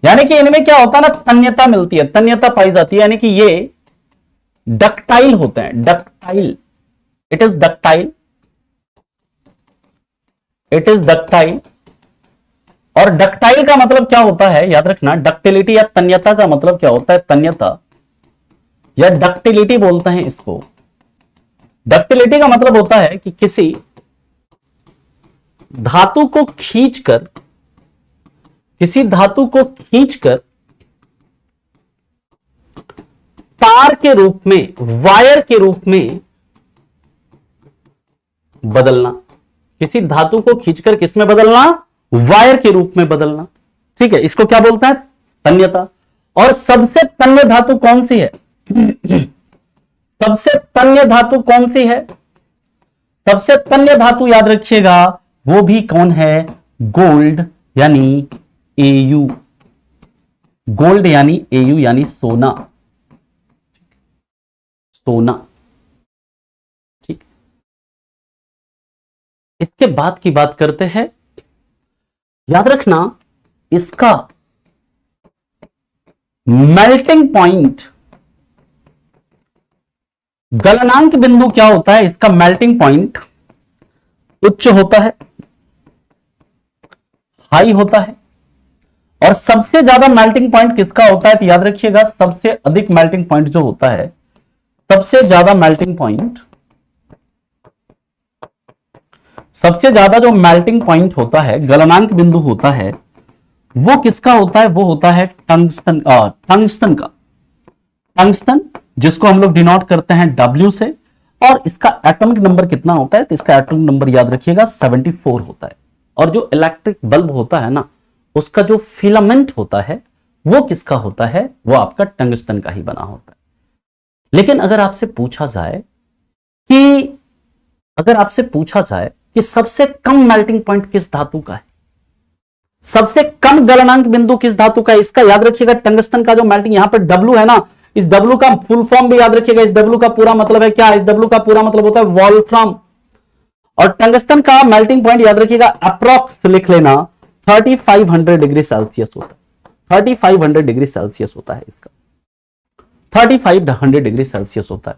यानी कि इनमें क्या होता है ना, तन्यता मिलती है, तन्यता पाई जाती है। यानी कि ये डक्टाइल होते हैं, ductile, it is ductile, it is ductile. और डक्टाइल का मतलब क्या होता है, याद रखना, डक्टिलिटी या तन्यता का मतलब क्या होता है, तन्यता या डक्टिलिटी बोलते हैं इसको। डक्टिलिटी का मतलब होता है कि किसी धातु को खींचकर, किसी धातु को खींचकर तार के रूप में, वायर के रूप में बदलना। किसी धातु को खींचकर किस में बदलना, वायर के रूप में बदलना। ठीक है, इसको क्या बोलते हैं, तन्यता। और सबसे तन्य धातु कौन सी है सबसे तन्य धातु कौन सी है, सबसे तन्य धातु याद रखिएगा, वो भी कौन है, गोल्ड यानी एयू, गोल्ड यानी एयू यानी सोना, सोना। ठीक, इसके बाद की बात करते हैं। याद रखना, इसका मेल्टिंग पॉइंट, गलनांक बिंदु क्या होता है, इसका मेल्टिंग पॉइंट उच्च होता है, हाई होता है। और सबसे ज्यादा मेल्टिंग पॉइंट किसका होता है, तो याद रखिएगा, सबसे अधिक मेल्टिंग पॉइंट जो होता है, सबसे ज्यादा मेल्टिंग पॉइंट, सबसे ज्यादा जो मेल्टिंग पॉइंट होता है, गलनांक बिंदु होता है, वो किसका होता है, वो होता है टंगस्टन, टंगस्टन का। टंगस्टन जिसको हम लोग डिनोट करते हैं W से। और इसका एटॉमिक नंबर कितना होता है, तो इसका एटॉमिक नंबर याद रखिएगा 74 होता है। और जो इलेक्ट्रिक बल्ब होता है ना, उसका जो फिलामेंट होता है वो किसका होता है, वो आपका टंगस्टन का ही बना होता है। लेकिन अगर आपसे पूछा जाए कि सबसे कम मेल्टिंग पॉइंट किस धातु का है, सबसे कम गलनांक बिंदु किस धातु का है, इसका याद रखिएगा, टंगस्टन का जो मेल्टिंग, यहां पर W है ना, इस W का फुल फॉर्म भी याद रखिएगा। इस W का पूरा मतलब है क्या, इस W का पूरा मतलब होता है वोल्फ्राम। और टंगस्टन का मेल्टिंग पॉइंट याद रखिएगा, अप्रॉक्स लिख लेना, 3500 डिग्री सेल्सियस होता है, 3500 डिग्री सेल्सियस होता है इसका, 3500 डिग्री सेल्सियस होता है।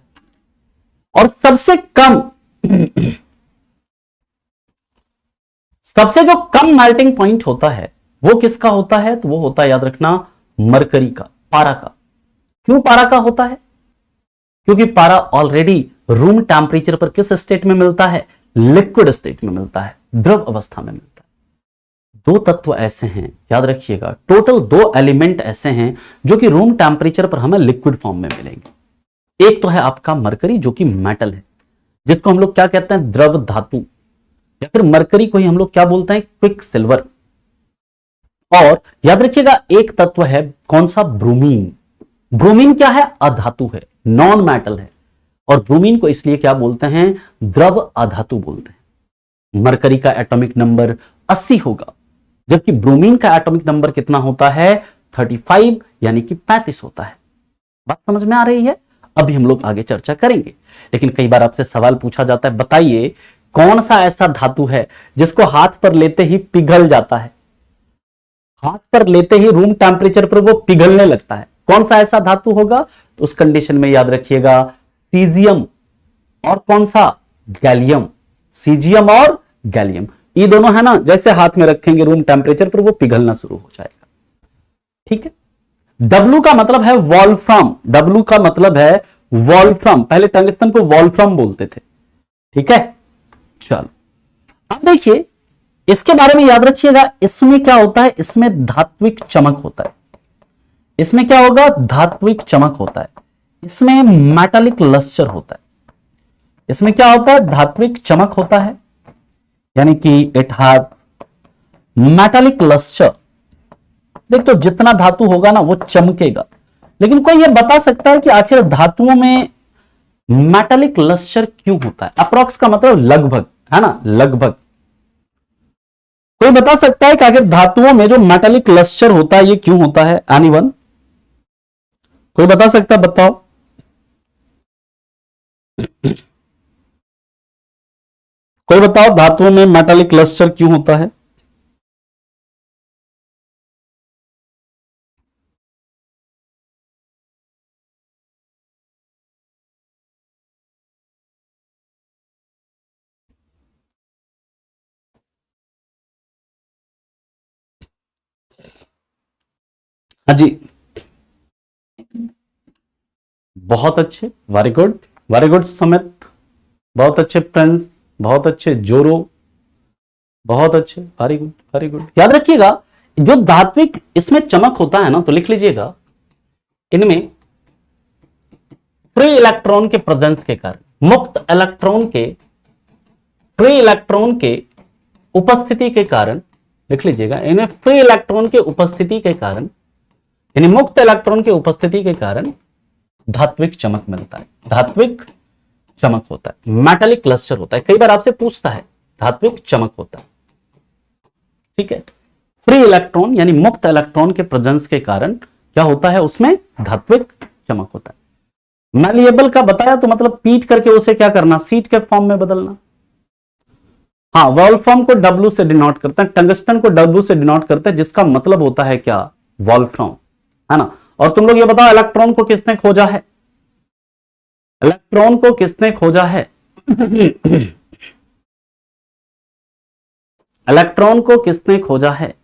और सबसे कम सबसे जो कम मेल्टिंग पॉइंट होता है वो किसका होता है, तो वो होता है, याद रखना, मरकरी का, पारा का। क्यों पारा का होता है, क्योंकि पारा ऑलरेडी रूम टेम्परेचर पर किस स्टेट में मिलता है, लिक्विड स्टेट में मिलता है, द्रव अवस्था में मिलता है। दो तत्व ऐसे हैं, याद रखिएगा, टोटल 2 एलिमेंट ऐसे हैं जो कि रूम टेम्परेचर पर हमें लिक्विड फॉर्म में मिलेंगे। एक तो है आपका मरकरी जो कि मेटल है, जिसको हम लोग क्या कहते हैं, द्रव धातु, या फिर मरकरी को ही हम लोग क्या बोलते हैं, क्विक सिल्वर। और याद रखिएगा एक तत्व है कौन सा, ब्रोमीन। ब्रोमीन क्या है, अधातु है, नॉन मेटल है, और ब्रोमीन को इसलिए क्या बोलते हैं, द्रव अधातु बोलते हैं। मरकरी का एटॉमिक नंबर 80 होगा, जबकि ब्रोमीन का एटॉमिक नंबर कितना होता है, 35 यानी कि 35 होता है। बात समझ में आ रही है? अभी हम लोग आगे चर्चा करेंगे, लेकिन कई बार आपसे सवाल पूछा जाता है, बताइए कौन सा ऐसा धातु है जिसको हाथ पर लेते ही पिघल जाता है, हाथ पर लेते ही रूम टेम्परेचर पर वो पिघलने लगता है, कौन सा ऐसा धातु होगा? तो उस कंडीशन में याद रखिएगा सीजियम और कौन सा, गैलियम। सीजियम और गैलियम ये दोनों है ना, जैसे हाथ में रखेंगे रूम टेम्परेचर पर वो पिघलना शुरू हो जाएगा। ठीक है। डब्लू का मतलब है वॉल्फ्राम, डब्लू का मतलब है वॉल्फ्राम, पहले टंगस्टन को वॉल्फ्राम बोलते थे। ठीक है, चलो अब देखिए इसके बारे में याद रखिएगा, इसमें क्या होता है, इसमें धात्विक चमक होता है। इसमें क्या होगा, धात्विक चमक होता है। इसमें मेटालिक लस्टर होता है। इसमें क्या होता है, धात्विक चमक होता है, यानी कि इट हैज मेटालिक लस्टर। देख तो जितना धातु होगा ना वो चमकेगा, लेकिन कोई ये बता सकता है कि आखिर धातुओं में मेटालिक लस्टर क्यों होता है? अप्रॉक्स का मतलब लगभग, है ना, लगभग। कोई बता सकता है कि आखिर धातुओं में जो मेटालिक लस्टर होता है ये क्यों होता है? एनीवन? कोई बता सकता है, बताओ। कोई बताओ धातुओं में मेटालिक लस्टर क्यों होता है? हाँ जी, बहुत अच्छे, वेरी गुड, वेरी गुड समित, बहुत अच्छे प्रिंस, बहुत अच्छे जोरो, बहुत अच्छे, वेरी गुड, वेरी गुड। याद रखिएगा जो धात्विक इसमें चमक होता है ना, तो लिख लीजिएगा इनमें फ्री इलेक्ट्रॉन के प्रेजेंस के कारण, मुक्त इलेक्ट्रॉन के, फ्री इलेक्ट्रॉन के उपस्थिति के कारण, लिख लीजिएगा इन्हें फ्री इलेक्ट्रॉन के उपस्थिति के कारण, यानी मुक्त इलेक्ट्रॉन के उपस्थिति के कारण धात्विक चमक मिलता है, धात्विक चमक होता है, मेटालिक क्लस्टर होता है। कई बार आपसे पूछता है धात्विक चमक होता है। ठीक है, फ्री इलेक्ट्रॉन यानी मुक्त इलेक्ट्रॉन के प्रेजेंस के कारण क्या होता है, उसमें धात्विक चमक होता है। मैलिएबल का बताया तो मतलब पीट करके उसे क्या करना, सीट के फॉर्म में बदलना। हाँ, वॉल्फ्राम को डब्ल्यू से डिनोट करते हैं, टंगस्टन को डब्ल्यू से डिनोट करते हैं, जिसका मतलब होता है क्या, वॉल्फ्राम, है ना। और तुम लोग ये बताओ इलेक्ट्रॉन को किसने खोजा है, इलेक्ट्रॉन को किसने खोजा है? इलेक्ट्रॉन को किसने खोजा है?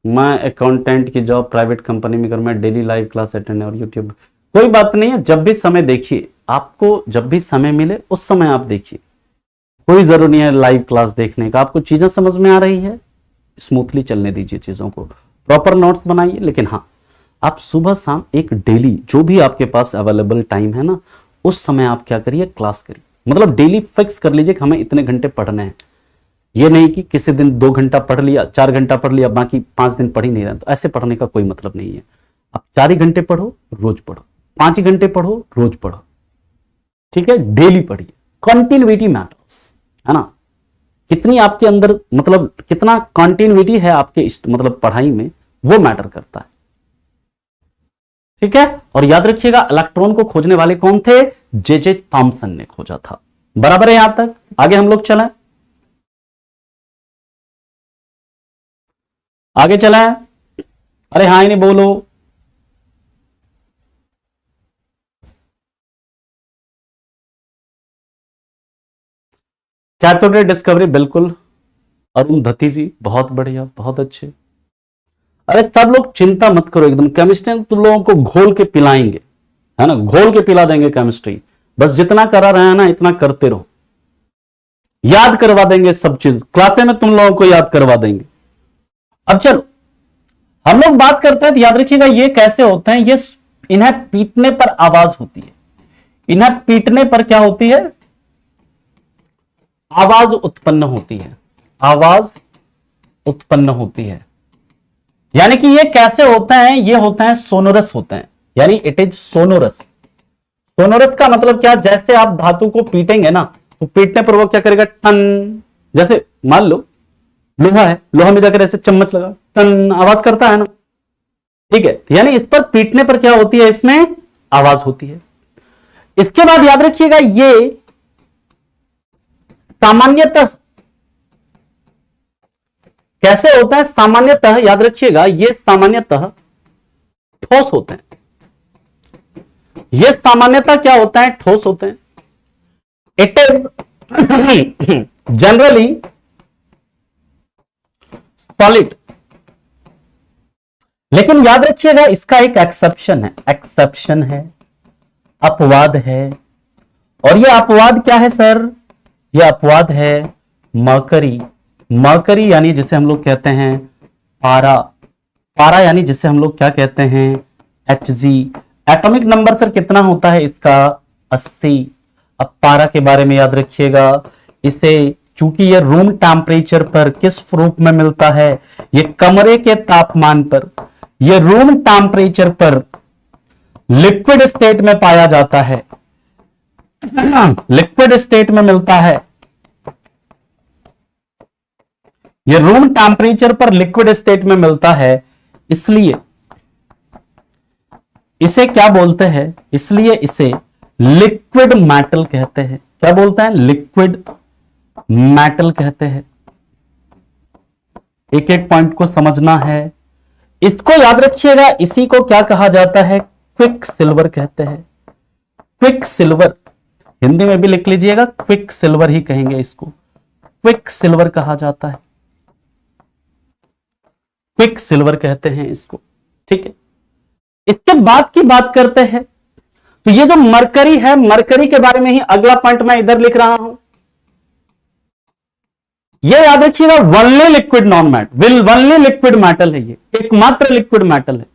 मैं अकाउंटेंट की जॉब प्राइवेट कंपनी में कर, मैं डेली लाइव क्लास अटेंड और यूट्यूब, कोई बात नहीं है, जब भी समय देखिए, आपको जब भी समय मिले उस समय आप देखिए, कोई जरूरी नहीं है लाइव क्लास देखने का। आपको चीजें समझ में आ रही है, स्मूथली चलने दीजिए, चीजों को प्रॉपर नोट्स बनाइए। लेकिन हाँ, आप सुबह शाम एक डेली जो भी आपके पास अवेलेबल टाइम है ना, उस समय आप क्या करिए, क्लास करिए। मतलब डेली फिक्स कर लीजिए कि हमें इतने घंटे पढ़ने हैं। ये नहीं कि किसी दिन 2 घंटा पढ़ लिया, 4 घंटा पढ़ लिया, बाकी 5 दिन पढ़ ही नहीं रहे, तो ऐसे पढ़ने का कोई मतलब नहीं है। आप 4 ही घंटे पढ़ो, रोज पढ़ो, 5 ही घंटे पढ़ो, रोज पढ़ो। ठीक है, डेली पढ़िए, कंटिन्यूटी मैटर्स, है ना। कितनी आपके अंदर मतलब कितना कंटिन्यूटी है आपके मतलब पढ़ाई में, वो मैटर करता है। ठीक है, और याद रखिएगा इलेक्ट्रॉन को खोजने वाले कौन थे, जे थॉमसन ने खोजा था। बराबर है यहां तक? आगे हम लोग चलें, आगे चलें। अरे हाँ ही नहीं बोलो। कैथोड रे डिस्कवरी, बिल्कुल अरुंधति जी, बहुत बढ़िया, बहुत अच्छे। अरे सब लोग चिंता मत करो, एकदम केमिस्ट्री तुम लोगों को घोल के पिलाएंगे, है ना, घोल के पिला देंगे केमिस्ट्री। बस जितना करा रहे हैं ना इतना करते रहो, याद करवा देंगे सब चीज, क्लासे में तुम लोगों को याद करवा देंगे। अब चलो हम लोग बात करते हैं तो याद रखिएगा ये कैसे होते हैं, ये इन्हें पीटने पर आवाज होती है, इन्हें पीटने पर क्या होती है, आवाज उत्पन्न होती है, आवाज उत्पन्न होती है। यानी कि ये कैसे होते हैं, ये होते हैं सोनोरस होते हैं, यानी इट इज सोनोरस। सोनोरस का मतलब क्या, जैसे आप धातु को पीटेंगे ना तो पीटने पर वो क्या करेगा, टन, जैसे मान लो लोहा है, लोहा में जाकर ऐसे चम्मच लगा, टन आवाज करता है ना, ठीक है, यानी इस पर पीटने पर क्या होती है, इसमें आवाज होती है। इसके बाद याद रखिएगा ये सामान्यतः कैसे होता है, सामान्यतः याद रखिएगा ये सामान्यतः ठोस होते हैं, ये सामान्यतः क्या होता है, ठोस होते हैं। It is generally solid. लेकिन याद रखिएगा इसका एक एक्सेप्शन है, एक्सेप्शन है, अपवाद है। और ये अपवाद क्या है सर, ये अपवाद है मरकरी। मरकरी यानी जिसे हम लोग कहते हैं पारा, पारा यानी जिसे हम लोग क्या कहते हैं, Hg। एटॉमिक नंबर सर कितना होता है इसका, 80। अब पारा के बारे में याद रखिएगा, इसे चूंकि ये रूम टेम्परेचर पर किस रूप में मिलता है, ये कमरे के तापमान पर, ये रूम टेम्परेचर पर लिक्विड स्टेट में पाया जाता है, लिक्विड स्टेट में मिलता है, ये रूम टेम्परेचर पर लिक्विड स्टेट में मिलता है, इसलिए इसे क्या बोलते हैं, इसलिए इसे लिक्विड मेटल कहते हैं। क्या बोलते हैं, लिक्विड मेटल कहते हैं। एक एक पॉइंट को समझना है, इसको याद रखिएगा, इसी को क्या कहा जाता है, क्विक सिल्वर कहते हैं। क्विक सिल्वर हिंदी में भी लिख लीजिएगा, क्विक सिल्वर ही कहेंगे इसको, क्विक सिल्वर कहा जाता है, क्विक सिल्वर कहते हैं इसको, ठीक है। इसके बाद की बात करते हैं, तो ये जो मरकरी है, मरकरी के बारे में ही अगला पॉइंट मैं इधर लिख रहा हूं, ये याद रखिएगा only liquid non metal, only liquid metal है, ये एकमात्र लिक्विड मेटल है।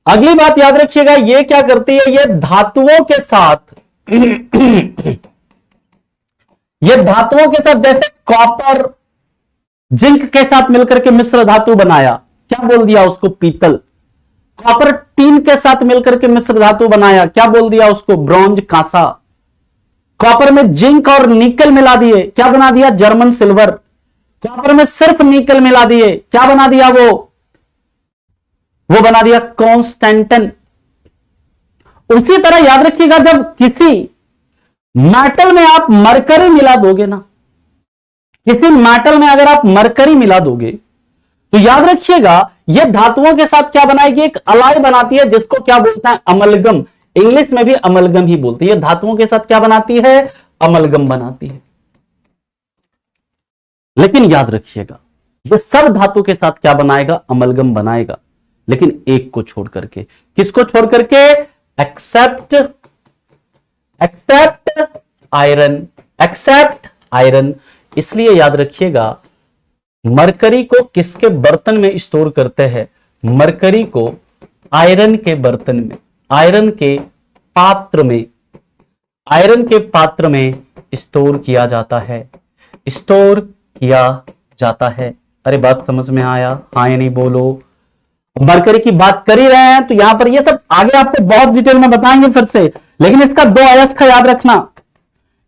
अगली बात याद रखिएगा, ये क्या करती है, ये धातुओं के साथ ये धातुओं के साथ, जैसे कॉपर जिंक के साथ मिलकर के मिश्र धातु बनाया, क्या बोल दिया उसको, पीतल। कॉपर टीन के साथ मिलकर के मिश्र धातु बनाया, क्या बोल दिया उसको, ब्रॉन्ज कांसा। कॉपर में जिंक और निकल मिला दिए, क्या बना दिया, जर्मन सिल्वर। कॉपर में सिर्फ निकल मिला दिए, क्या बना दिया, वो बना दिया कॉन्स्टेंटन। उसी तरह याद रखिएगा, जब किसी मेटल में आप मरकरी मिला दोगे ना, किसी मेटल में अगर आप मरकरी मिला दोगे तो याद रखिएगा यह धातुओं के साथ क्या बनाएगी, एक अलाय बनाती है, जिसको क्या बोलते हैं, अमलगम। इंग्लिश में भी अमलगम ही बोलती है। धातुओं के साथ क्या बनाती है, अमलगम बनाती है। लेकिन याद रखिएगा यह सब धातु के साथ क्या बनाएगा, अमलगम बनाएगा, लेकिन एक को छोड़ करके। किसको छोड़ करके, एक्सेप्ट आयरन, एक्सेप्ट आयरन। इसलिए याद रखिएगा मरकरी को किसके बर्तन में स्टोर करते हैं, मरकरी को आयरन के बर्तन में, आयरन के पात्र में, आयरन के पात्र में स्टोर किया जाता है, स्टोर किया जाता है। अरे बात समझ में आया, हाँ या नहीं बोलो। मरकरी की बात कर ही रहे हैं तो यहां पर ये सब आगे आपको बहुत डिटेल में बताएंगे फिर से, लेकिन इसका दो अयस्क याद रखना,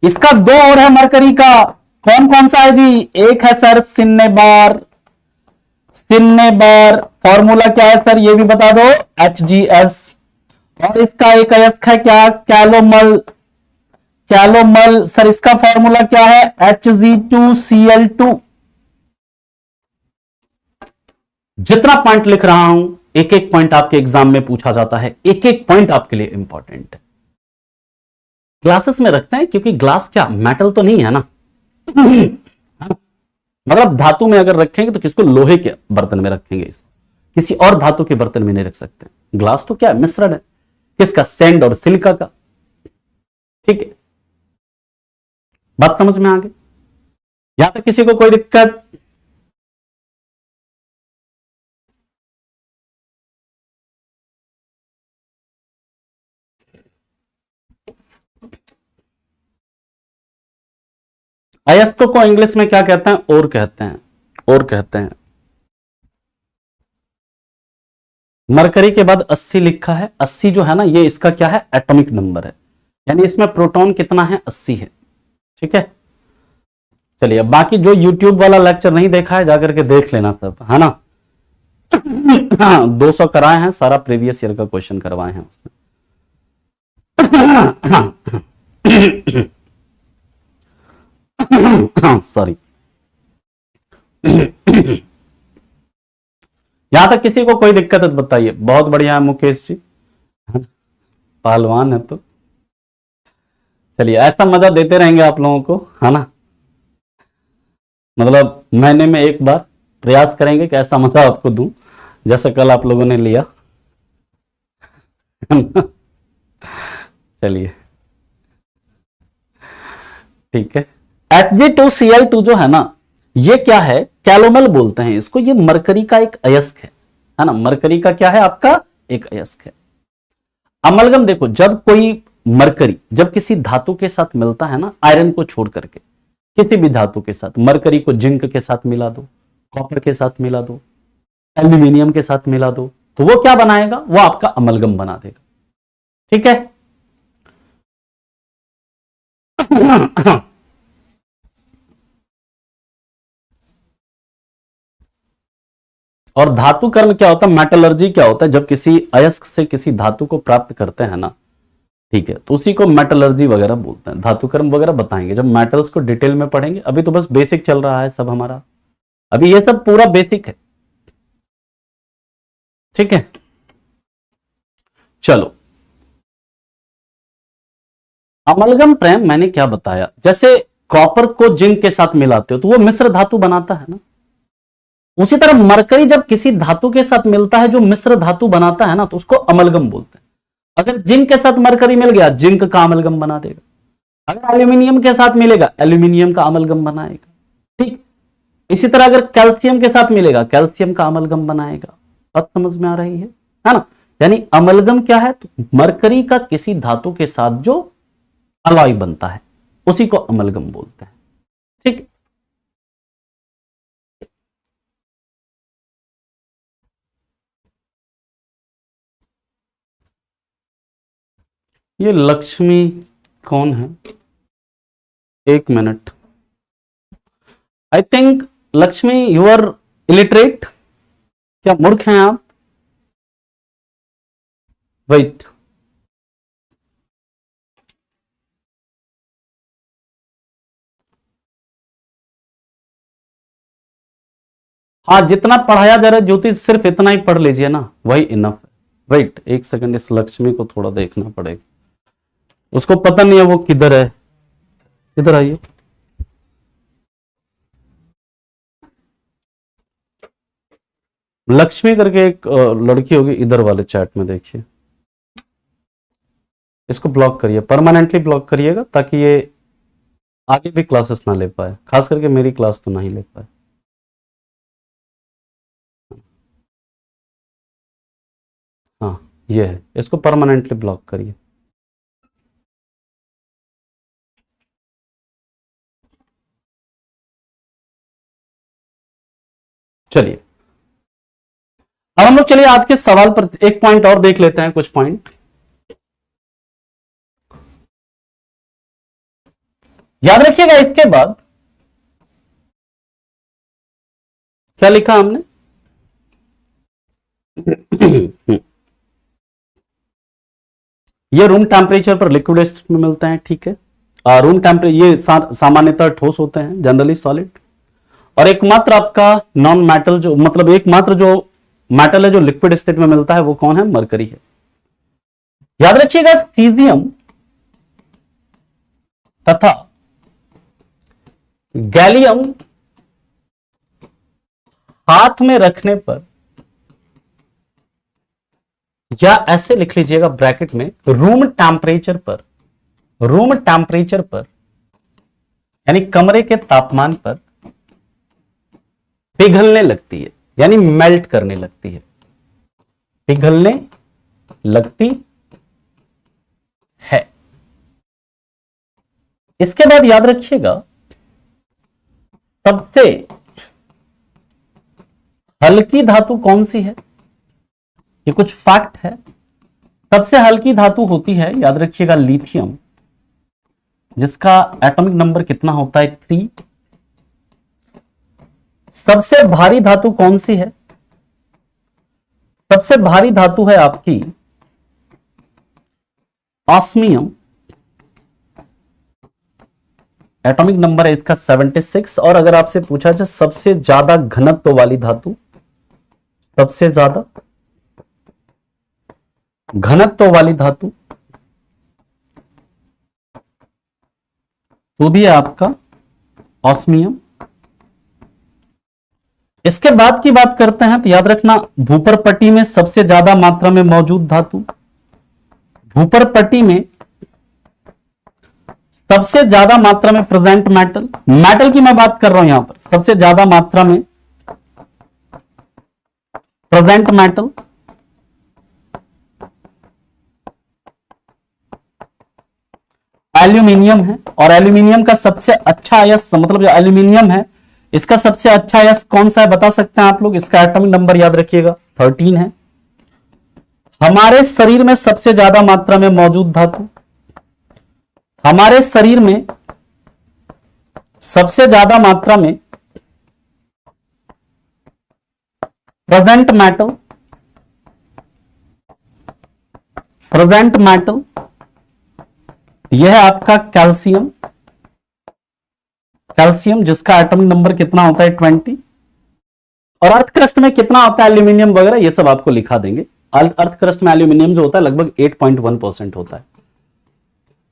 इसका दो और है मरकरी का। कौन कौन सा है जी, एक है सर सिन्नेबार, सिन्नेबार फॉर्मूला क्या है सर, ये भी बता दो, HgS। और इसका एक अयस्क है क्या, कैलोमल, कैलोमल सर इसका फॉर्मूला क्या है, Hg2Cl2। जितना पॉइंट लिख रहा हूं, एक एक पॉइंट आपके एग्जाम में पूछा जाता है, एक एक पॉइंट आपके लिए इंपॉर्टेंट है। ग्लासेस में रखते हैं क्योंकि ग्लास क्या मेटल तो नहीं है ना, मतलब धातु में अगर रखेंगे तो किसको, लोहे के बर्तन में रखेंगे, इसको किसी और धातु के बर्तन में नहीं रख सकते। ग्लास तो क्या है, मिश्रण है किसका, सैंड और सिलिका का, ठीक है। बात समझ में आ गई, यहां तक किसी को कोई दिक्कत, अयस्क को इंग्लिश में क्या कहते हैं? और कहते हैं, और कहते हैं। मरकरी के बाद 80 लिखा है। 80 जो है ना, ये इसका क्या है? एटॉमिक नंबर है, यानी इसमें प्रोटॉन कितना है? 80 है। ठीक है, चलिए बाकी जो यूट्यूब वाला लेक्चर नहीं देखा है जाकर के देख लेना सब, है ना। 200 कराए हैं, सारा प्रीवियस ईयर का क्वेश्चन करवाए हैं उसमें। सॉरी। यहां तक किसी को कोई दिक्कत है तो बताइए। बहुत बढ़िया है मुकेश जी, पहलवान है तो चलिए ऐसा मजा देते रहेंगे आप लोगों को, है ना। मतलब महीने में एक बार प्रयास करेंगे कि ऐसा मजा आपको दूं जैसा कल आप लोगों ने लिया। चलिए ठीक है। Hg2Cl2 जो है ना, ये क्या है? कैलोमल बोलते हैं इसको। ये मरकरी का एक अयस्क है ना। मरकरी का क्या है? आपका एक अयस्क है। अमलगम देखो, जब कोई मरकरी जब किसी धातु के साथ मिलता है ना, आयरन को छोड़ करके किसी भी धातु के साथ, मरकरी को जिंक के साथ मिला दो, कॉपर के साथ मिला दो, एल्यूमिनियम के साथ मिला दो, तो वो क्या बनाएगा? वो आपका अमलगम बना देगा। ठीक है। और धातु कर्म क्या होता है? मेटलर्जी क्या होता है? जब किसी अयस्क से किसी धातु को प्राप्त करते हैं ना, ठीक है, तो उसी को मेटलर्जी वगैरह बोलते हैं। धातु कर्म वगैरह बताएंगे जब मेटल्स को डिटेल में पढ़ेंगे। अभी तो बस बेसिक चल रहा है सब हमारा, अभी ये सब पूरा बेसिक है। ठीक है, चलो। अमलगम प्रेम मैंने क्या बताया? जैसे कॉपर को जिंक के साथ मिलाते हो तो वो मिश्र धातु बनाता है ना। उसी तरह मरकरी जब किसी धातु के साथ मिलता है जो मिश्र धातु बनाता है ना, तो उसको अमलगम बोलते हैं। अगर जिंक के साथ मरकरी मिल गया, जिंक का अमलगम बना देगा। अगर एल्यूमिनियम के साथ मिलेगा, एल्यूमिनियम का अमलगम बनाएगा। ठीक, इसी तरह अगर कैल्शियम के साथ मिलेगा, कैल्शियम का अमलगम बनाएगा। बात समझ में आ रही है ना। यानी अमलगम क्या है? तो मरकरी का किसी धातु के साथ जो अलॉय बनता है उसी को अमलगम बोलते हैं। ठीक, ये लक्ष्मी कौन है? एक minute. I think Lakshmi you are illiterate. क्या मूर्ख हैं आप? वेट, हाँ जितना पढ़ाया जा रहा है ज्योतिष सिर्फ इतना ही पढ़ लीजिए ना, वही इनफ है। वेट एक सेकंड, इस लक्ष्मी को थोड़ा देखना पड़ेगा। उसको पता नहीं है वो किधर है। इधर आइए। लक्ष्मी करके एक लड़की होगी, इधर वाले चैट में देखिए। इसको ब्लॉक करिए, परमानेंटली ब्लॉक करिएगा ताकि ये आगे भी क्लासेस ना ले पाए, खास करके मेरी क्लास तो नहीं ले पाए। हाँ ये है, इसको परमानेंटली ब्लॉक करिए। चलिए अब हम लोग चलिए आज के सवाल पर एक पॉइंट और देख लेते हैं, कुछ पॉइंट याद रखिएगा। इसके बाद क्या लिखा हमने? ये रूम टेम्परेचर पर लिक्विड स्टेट में मिलते हैं। ठीक है, रूम टेम्परेचर ये सामान्यतः ठोस होते हैं, जनरली सॉलिड। और एकमात्र आपका नॉन मेटल जो मतलब एकमात्र जो मेटल है जो लिक्विड स्टेट में मिलता है वो कौन है? मरकरी है। याद रखिएगा सीजियम तथा गैलियम हाथ में रखने पर, या ऐसे लिख लीजिएगा ब्रैकेट में, रूम टेम्परेचर पर यानी कमरे के तापमान पर पिघलने लगती है, यानी मेल्ट करने लगती है, पिघलने लगती है। इसके बाद याद रखिएगा सबसे हल्की धातु कौन सी है? ये कुछ फैक्ट है। सबसे हल्की धातु होती है, याद रखिएगा, लिथियम, जिसका एटॉमिक नंबर कितना होता है? 3। सबसे भारी धातु कौन सी है? सबसे भारी धातु है आपकी ऑस्मियम, एटॉमिक नंबर है इसका 76। और अगर आपसे पूछा जाए सबसे ज्यादा घनत्व वाली धातु, सबसे ज्यादा घनत्व वाली धातु तो भी है आपका ऑस्मियम। इसके बाद की बात करते हैं तो याद रखना, भूपर पट्टी में सबसे ज्यादा मात्रा में मौजूद धातु, भूपर पट्टी में सबसे ज्यादा मात्रा में प्रेजेंट मेटल, मेटल की मैं बात कर रहा हूं यहां पर, सबसे ज्यादा मात्रा में प्रेजेंट मेटल, एल्यूमिनियम है। और एल्यूमिनियम का सबसे अच्छा अयस्क, मतलब जो एल्यूमिनियम है इसका सबसे अच्छा अयस्क कौन सा है बता सकते हैं आप लोग? इसका एटॉमिक नंबर याद रखिएगा 13 है। हमारे शरीर में सबसे ज्यादा मात्रा में मौजूद धातु, हमारे शरीर में सबसे ज्यादा मात्रा में प्रेजेंट मेटल, प्रेजेंट मेटल यह है आपका कैल्शियम, कैल्शियम जिसका एटॉमिक नंबर कितना होता है? 20। और अर्थ क्रस्ट में कितना होता है? एल्यूमिनियम वगैरह ये सब आपको लिखा देंगे। अर्थ क्रस्ट में एल्यूमिनियम जो होता है लगभग 8.1% होता है।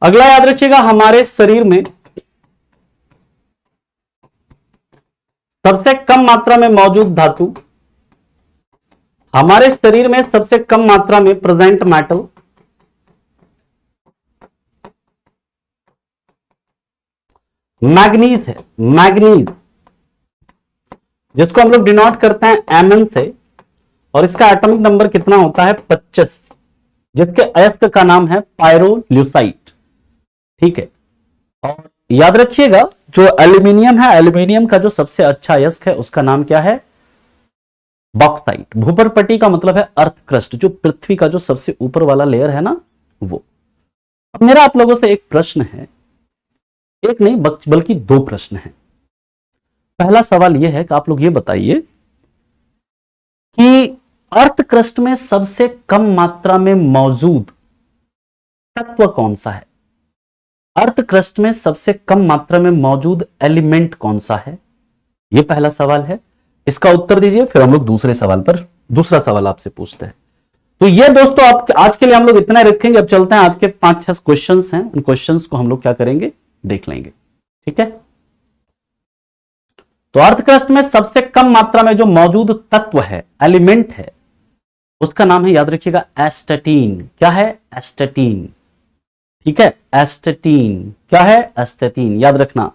अगला याद रखिएगा, हमारे शरीर में सबसे कम मात्रा में मौजूद धातु, हमारे शरीर में सबसे कम मात्रा में प्रेजेंट मेटल, मैग्नीज है, मैग्नीज जिसको हम लोग डिनोट करते हैं Mn से, और इसका एटॉमिक नंबर कितना होता है? 25, जिसके अयस्क का नाम है पायरोल्यूसाइट। ठीक है, और याद रखिएगा जो एल्यूमिनियम है, एल्यूमिनियम का जो सबसे अच्छा अयस्क है उसका नाम क्या है? बॉक्साइट। भूपर पट्टी का मतलब है अर्थ क्रस्ट, जो पृथ्वी का जो सबसे ऊपर वाला लेयर है ना वो। अब मेरा आप लोगों से एक प्रश्न है, एक नहीं बल्कि 2 प्रश्न हैं। पहला सवाल यह है कि आप लोग ये बताइए कि अर्थ क्रस्ट में सबसे कम मात्रा में मौजूद तत्व कौन सा है? अर्थ क्रस्ट में सबसे कम मात्रा में मौजूद एलिमेंट कौन सा है? यह पहला सवाल है, इसका उत्तर दीजिए, फिर हम लोग दूसरे सवाल पर दूसरा सवाल आपसे पूछते हैं। तो ये दोस्तों आप आज के लिए हम लोग इतना रखेंगे। अब चलते हैं, आज के 5-6 क्वेश्चंस हैं, उन क्वेश्चंस को हम लोग क्या करेंगे? देख लेंगे। ठीक है, तो अर्थ क्रस्ट में सबसे कम मात्रा में जो मौजूद तत्व है, एलिमेंट है, उसका नाम है, याद रखिएगा, एस्टेटीन। क्या है? एस्टेटीन। ठीक है, एस्टेटीन क्या है? एस्टेटीन याद रखना,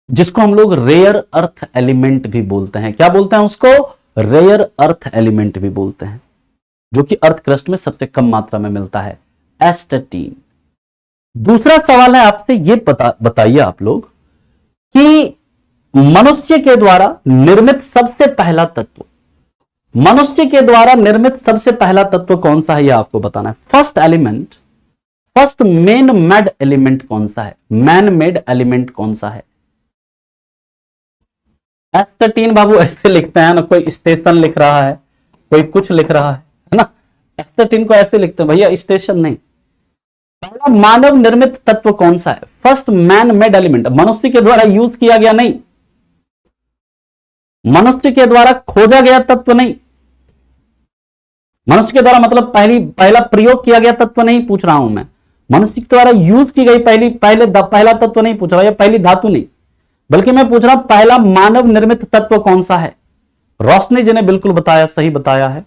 जिसको हम लोग रेयर अर्थ एलिमेंट भी बोलते हैं। क्या बोलते हैं उसको? रेयर अर्थ एलिमेंट भी बोलते हैं, जो कि अर्थ क्रस्ट में सबसे कम मात्रा में मिलता है, एस्टेटीन। दूसरा सवाल है आपसे, ये बताइए आप लोग कि मनुष्य के द्वारा निर्मित सबसे पहला तत्व, मनुष्य के द्वारा निर्मित सबसे पहला तत्व कौन सा है? यह आपको बताना है। First element, first man made element कौन सा है? मैन मेड एलिमेंट कौन सा है? एस्टेटीन बाबू ऐसे लिखते हैं ना, कोई स्टेशन लिख रहा है, कोई कुछ लिख रहा है ना। एस्टेटीन को ऐसे लिखते हैं भैया, स्टेशन नहीं। पहला मानव निर्मित तत्व कौन सा है? फर्स्ट मैन मेड एलिमेंट, मनुष्य के द्वारा यूज किया गया नहीं, मनुष्य के द्वारा खोजा गया तत्व नहीं, मनुष्य के द्वारा मतलब पहला प्रयोग किया गया तत्व नहीं पूछ रहा हूं मैं, मनुष्य के द्वारा यूज की गई पहला तत्व नहीं पूछ रहा, या पहली धातु नहीं, बल्कि मैं पूछ रहा हूं पहला मानव निर्मित तत्व कौन सा है। रोशनी जी ने बिल्कुल बताया, सही बताया है।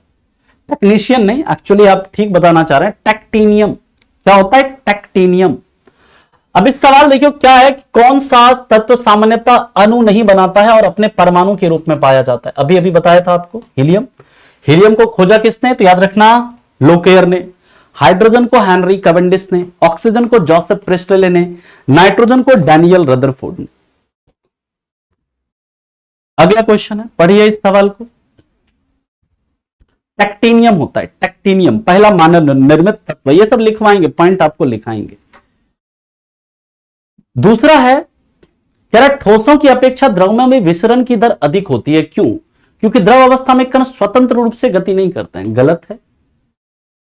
टेक्नीशियन नहीं, एक्चुअली आप ठीक बताना चाह रहे हैं, टेक्टीनियम। क्या होता है? टेक्टीनियम। अब इस सवाल देखियो क्या है कि कौन सा तत्व सामान्यतः अणु नहीं बनाता है और अपने परमाणु के रूप में पाया जाता है? अभी अभी बताया था आपको, हीलियम। हीलियम को खोजा किसने? तो याद रखना, लोकेयर ने। हाइड्रोजन को हेनरी कैवेंडिश ने, ऑक्सीजन को जोसेफ प्रेस्टले ने, नाइट्रोजन को डैनियल रदरफोर्ड ने। अगला क्वेश्चन है, पढ़िए इस सवाल को। टेक्टिनियम होता है, टेक्टिनियम पहला मानव निर्मित तत्व, ये सब लिखवाएंगे, पॉइंट आपको लिखाएंगे। दूसरा है, कह रहा ठोसों की अपेक्षा द्रव्यों में विसरण की दर अधिक होती है, क्यों? क्योंकि द्रव अवस्था में कण स्वतंत्र रूप से गति नहीं करते हैं, गलत है।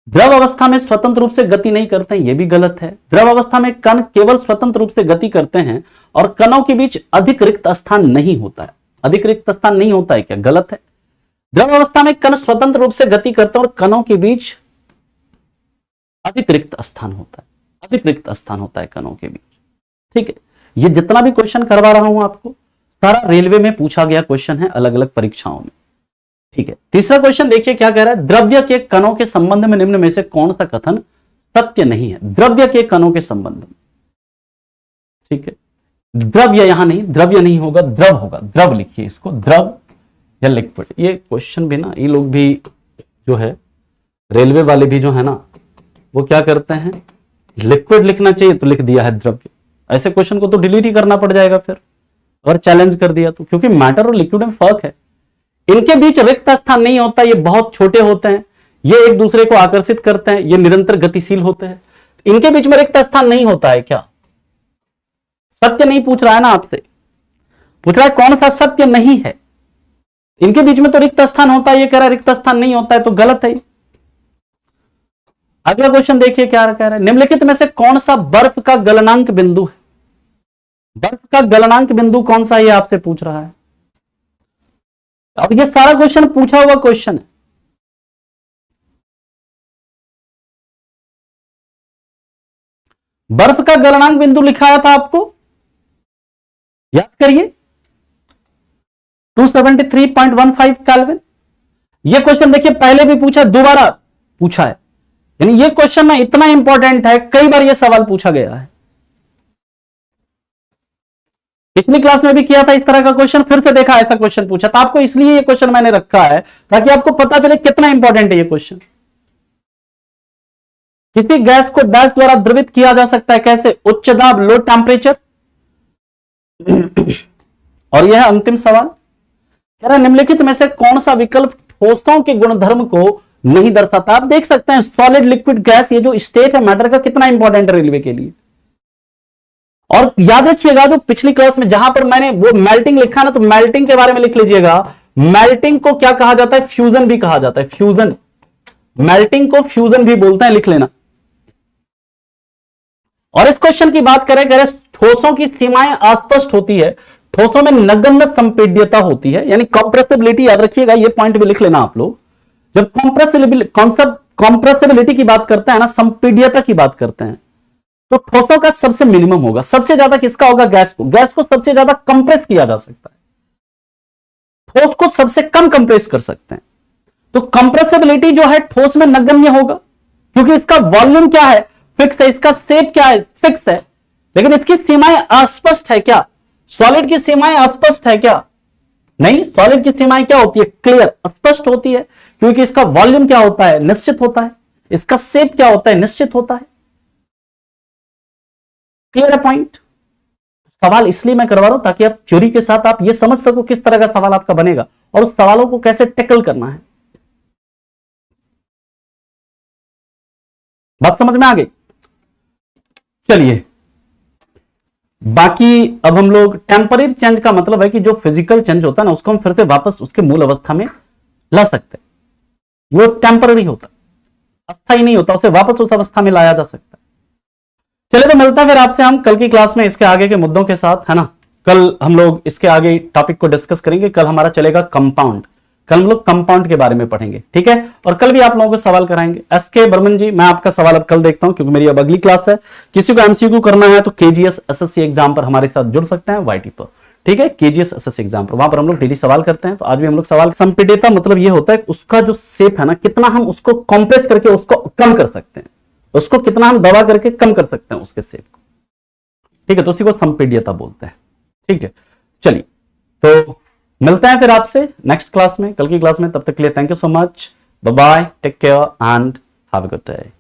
द्रव अवस्था में स्वतंत्र रूप से गति नहीं करते हैं, यह भी गलत है। द्रव अवस्था में कण केवल स्वतंत्र रूप से गति करते हैं और कणों के बीच अधिक रिक्त स्थान नहीं होता है। अधिक रिक्त स्थान नहीं होता है क्या? गलत है। द्रव अवस्था में कण स्वतंत्र रूप से गति करते हैं और कणों के बीच अधिक रिक्त स्थान होता है, अधिक रिक्त स्थान होता है कणों के बीच। ठीक है, ये जितना भी क्वेश्चन करवा रहा हूं आपको, सारा रेलवे में पूछा गया क्वेश्चन है, अलग अलग परीक्षाओं में। ठीक है, तीसरा क्वेश्चन देखिए क्या कह रहा है, द्रव्य के कणों के संबंध में निम्न में से कौन सा कथन सत्य नहीं है? द्रव्य के कणों के संबंध में, ठीक है, द्रव्य यहां नहीं, द्रव्य नहीं होगा, द्रव होगा। द्रव लिखिए इसको, द्रव या लिक्विड। ये क्वेश्चन भी ना, ये लोग भी जो है, रेलवे वाले भी जो है ना, वो क्या करते हैं, लिक्विड लिखना चाहिए तो लिख दिया है द्रव्य। ऐसे क्वेश्चन को तो डिलीट ही करना पड़ जाएगा फिर, अगर चैलेंज कर दिया तो, क्योंकि मैटर और लिक्विड में फर्क है। इनके बीच रिक्त स्थान नहीं होता, ये बहुत छोटे होते हैं, ये एक दूसरे को आकर्षित करते हैं, ये निरंतर गतिशील होते हैं। इनके बीच में रिक्त स्थान नहीं होता है क्या? सत्य नहीं पूछ रहा है ना आपसे, पूछ रहा है कौन सा सत्य नहीं है। इनके बीच में तो रिक्त स्थान होता है, ये कह रहा है रिक्त स्थान नहीं होता है, तो गलत है। अगला क्वेश्चन देखिए क्या कह रहा है, निम्नलिखित में से कौन सा बर्फ का गलनांक बिंदु है? बर्फ का गलनांक बिंदु कौन सा, ये आपसे पूछ रहा है। अब ये सारा क्वेश्चन पूछा हुआ क्वेश्चन है। बर्फ का गलनांक बिंदु लिखाया था आपको, याद करिए, 273.15 केल्विन। ये क्वेश्चन देखिए पहले भी पूछा, दोबारा पूछा है, यानी ये क्वेश्चन ना इतना इंपॉर्टेंट है, कई बार ये सवाल पूछा गया है। पिछली क्लास में भी किया था इस तरह का क्वेश्चन, फिर से देखा ऐसा क्वेश्चन पूछा था आपको, इसलिए ये क्वेश्चन मैंने रखा है ताकि आपको पता चले कितना इंपॉर्टेंट है ये क्वेश्चन। किसी गैस को डैश द्वारा द्रवित किया जा सकता है, कैसे? उच्च दाब, लो टेम्परेचर। और यह अंतिम सवाल कह रहा है, निम्नलिखित में से कौन सा विकल्प ठोसों के गुणधर्म को नहीं दर्शाता? आप देख सकते हैं सॉलिड, लिक्विड, गैस, ये जो स्टेट है मैटर का, कितना इंपॉर्टेंट है रेलवे के लिए। और याद रखिएगा, जो पिछली क्लास में जहां पर मैंने वो मेल्टिंग लिखा ना, तो मेल्टिंग के बारे में लिख लीजिएगा। मेल्टिंग को क्या कहा जाता है? फ्यूजन भी कहा जाता है, फ्यूजन। मेल्टिंग को फ्यूजन भी बोलते हैं, लिख लेना। और इस क्वेश्चन की बात करें, कह रहे ठोसों की सीमाएं अस्पष्ट होती है, ठोसों में नगण्य संपीड्यता होती है, यानी कंप्रेसिबिलिटी। याद रखिएगा, ये पॉइंट भी लिख लेना आप लोग। जब कंप्रेसिबिलिटी की बात करते हैं ना, संपीड्यता की बात करते हैं, तो ठोसों का सबसे मिनिमम होगा। सबसे ज्यादा किसका होगा? गैस को। गैस को सबसे ज्यादा कंप्रेस किया जा सकता है, ठोस को सबसे कम कंप्रेस कर सकते हैं। तो कंप्रेसिबिलिटी जो है ठोस में नगण्य होगा, क्योंकि इसका वॉल्यूम क्या है? फिक्स है। इसका शेप क्या है? फिक्स है। लेकिन इसकी सीमाएं अस्पष्ट है क्या? सॉलिड की सीमाएं अस्पष्ट है क्या? नहीं, सॉलिड की सीमाएं क्या होती है? क्लियर, स्पष्ट होती है, क्योंकि इसका वॉल्यूम क्या होता है? निश्चित होता है। इसका शेप क्या होता है? निश्चित होता है। क्लियर है पॉइंट? सवाल इसलिए मैं करवा रहा हूं ताकि आप थ्योरी के साथ आप ये समझ सको किस तरह का सवाल आपका बनेगा और उस सवालों को कैसे टैकल करना है। बात समझ में आ गई? चलिए, बाकी अब हम लोग टेम्पररी चेंज का मतलब है कि जो फिजिकल चेंज होता है ना, उसको हम फिर से वापस उसके मूल अवस्था में ला सकते हैं। वो टेम्पररी होता है, अस्थायी नहीं होता, उसे वापस उस अवस्था में लाया जा सकता है। चलिए, तो मिलता है फिर आपसे हम कल की क्लास में इसके आगे के मुद्दों के साथ, है ना। कल हम लोग इसके आगे टॉपिक को डिस्कस करेंगे। कल हमारा चलेगा कंपाउंड, कल हम लोग कंपाउंड के बारे में पढ़ेंगे, ठीक है। और कल भी आप लोगों को सवाल कराएंगे। एसके बर्मन जी, मैं आपका सवाल अब कल देखता हूं, क्योंकि मेरी अब अगली क्लास है। किसी को एमसीक्यू करना है तो केजीएस एसएससी एग्जाम पर हमारे साथ जुड़ सकते हैं, वाईटी पर, ठीक है। केजीएस एसएससी एग्जाम पर, वहां पर हम लोग डेली सवाल करते हैं। तो आज भी हम लोग सवाल, संपीडितता मतलब ये होता है उसका जो शेप है ना, कितना हम उसको कॉम्प्रेस करके उसको कम कर सकते हैं, उसको कितना हम दबा करके कम कर सकते हैं उसके शेप को, ठीक है। तो उसी को संपीड्यता बोलते हैं, ठीक है। चलिए, तो मिलते हैं फिर आपसे नेक्स्ट क्लास में, कल की क्लास में। तब तक के लिए thank you so much, bye bye, take care and have a good day.